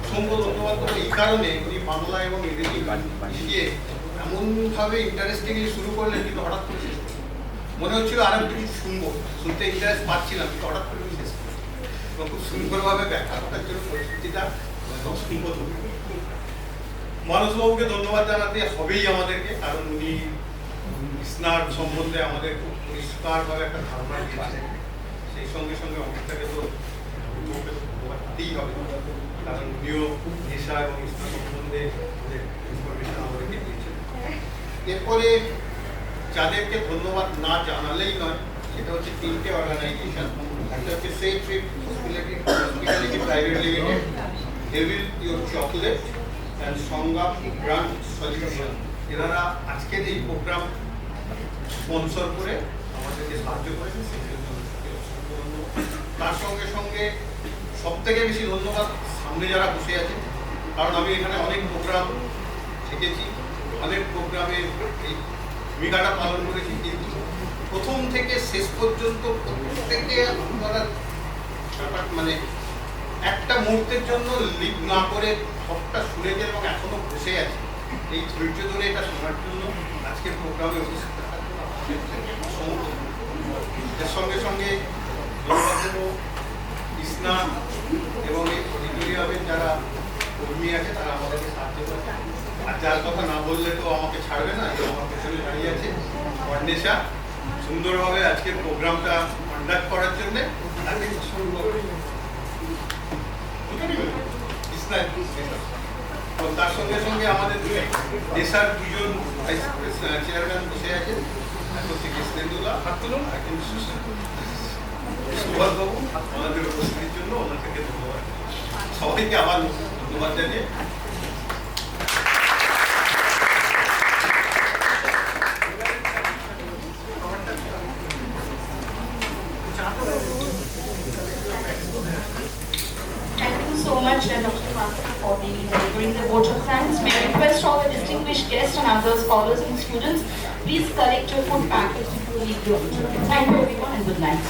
Speaker 8: অসংখ্য ধন্যবাদ করবো এই কারণে, উনি বাংলা এবং ইংরেজি মিশিয়ে এমনভাবে ইন্টারেস্টিংলি শুরু করলেন কিন্তু হঠাৎ করে শেষ করলেন। মনে হচ্ছিল আরো কিছু শুনবো, শুনতে ইন্টারেস্ট পাচ্ছিলাম কিন্তু হঠাৎ করে উনি শেষ করলেন এবং খুব সুন্দরভাবে ব্যাখ্যা করার জন্য পরিস্থিতিটা অসম্ভব। মানসবাবুকে ধন্যবাদ জানাতে হবেই আমাদেরকে, কারণ উনি ইসনার সম্বন্ধে আমাদের খুব পরিষ্কারভাবে একটা ধারণা দিয়েছেন। সেই সঙ্গে সঙ্গে অনেকটাকে তো ধন্যবাদ দিতেই হবে, কারণ উনিও নেশা এবং ইসনা সম্বন্ধে ইনফরমেশন আমাদেরকে দিয়েছেন। এরপরে যাদেরকে ধন্যবাদ না জানালেই নয়, সেটা হচ্ছে তিনটে অর্গানাইজেশন। একটা হচ্ছে safe trip hospitality private limited, devil your chocolate and সংগ্রাম গ্রান্ট সলিউশন। এনারা আজকের এই প্রোগ্রাম স্পন্সর করে আমাদেরকে সাহায্য করেছেন, সেই জন্য তার সঙ্গে সঙ্গে সব থেকে বেশি ধন্যবাদ সামনে যারা বসে আছে, কারণ আমি এখানে অনেক প্রোগ্রাম শিখেছি, অনেক প্রোগ্রামের এই ভূমিকাটা পালন করেছি, কিন্তু প্রথম থেকে শেষ পর্যন্ত প্রত্যেকে আপনারা মানে একটা মুহূর্তের জন্য লিক না করে সবটা শুনেছেন এবং এখনো বসে আছে এই ধৈর্য ধরে এটা শোনার জন্য, আজকের প্রোগ্রামে উপস্থিত থাকার জন্য এর সঙ্গে সঙ্গে ইসনা এবং এই অডিটোরিয়ামের যারা কর্মী আছে তারা আমাদেরকে সাহায্য করেছে। আর যার কথা না বললে তো আমাকে ছাড়বে না, যে আমার পেছনে দাঁড়িয়ে আছে অন্বেষা, সুন্দরভাবে আজকের প্রোগ্রামটা কন্ডাক্ট করার জন্য তার সঙ্গে সঙ্গে আমাদের দেশার দুজন ভাইস চেয়ারম্যান বসে আছে, এক হচ্ছে কৃষ্ণেন্দুলা সুভাষবাবু, আমাদের উপস্থিতির জন্য ওনাদেরকে ধন্যবাদ। সবাইকে আবার ধন্যবাদ জানিয়ে
Speaker 1: Thank you so much, Dr. Master, for delivering the vote of thanks. May I request all the distinguished guests and other scholars and students, please collect your food packets before you leave the auditorium. Thank you everyone and good night.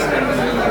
Speaker 2: Thank you.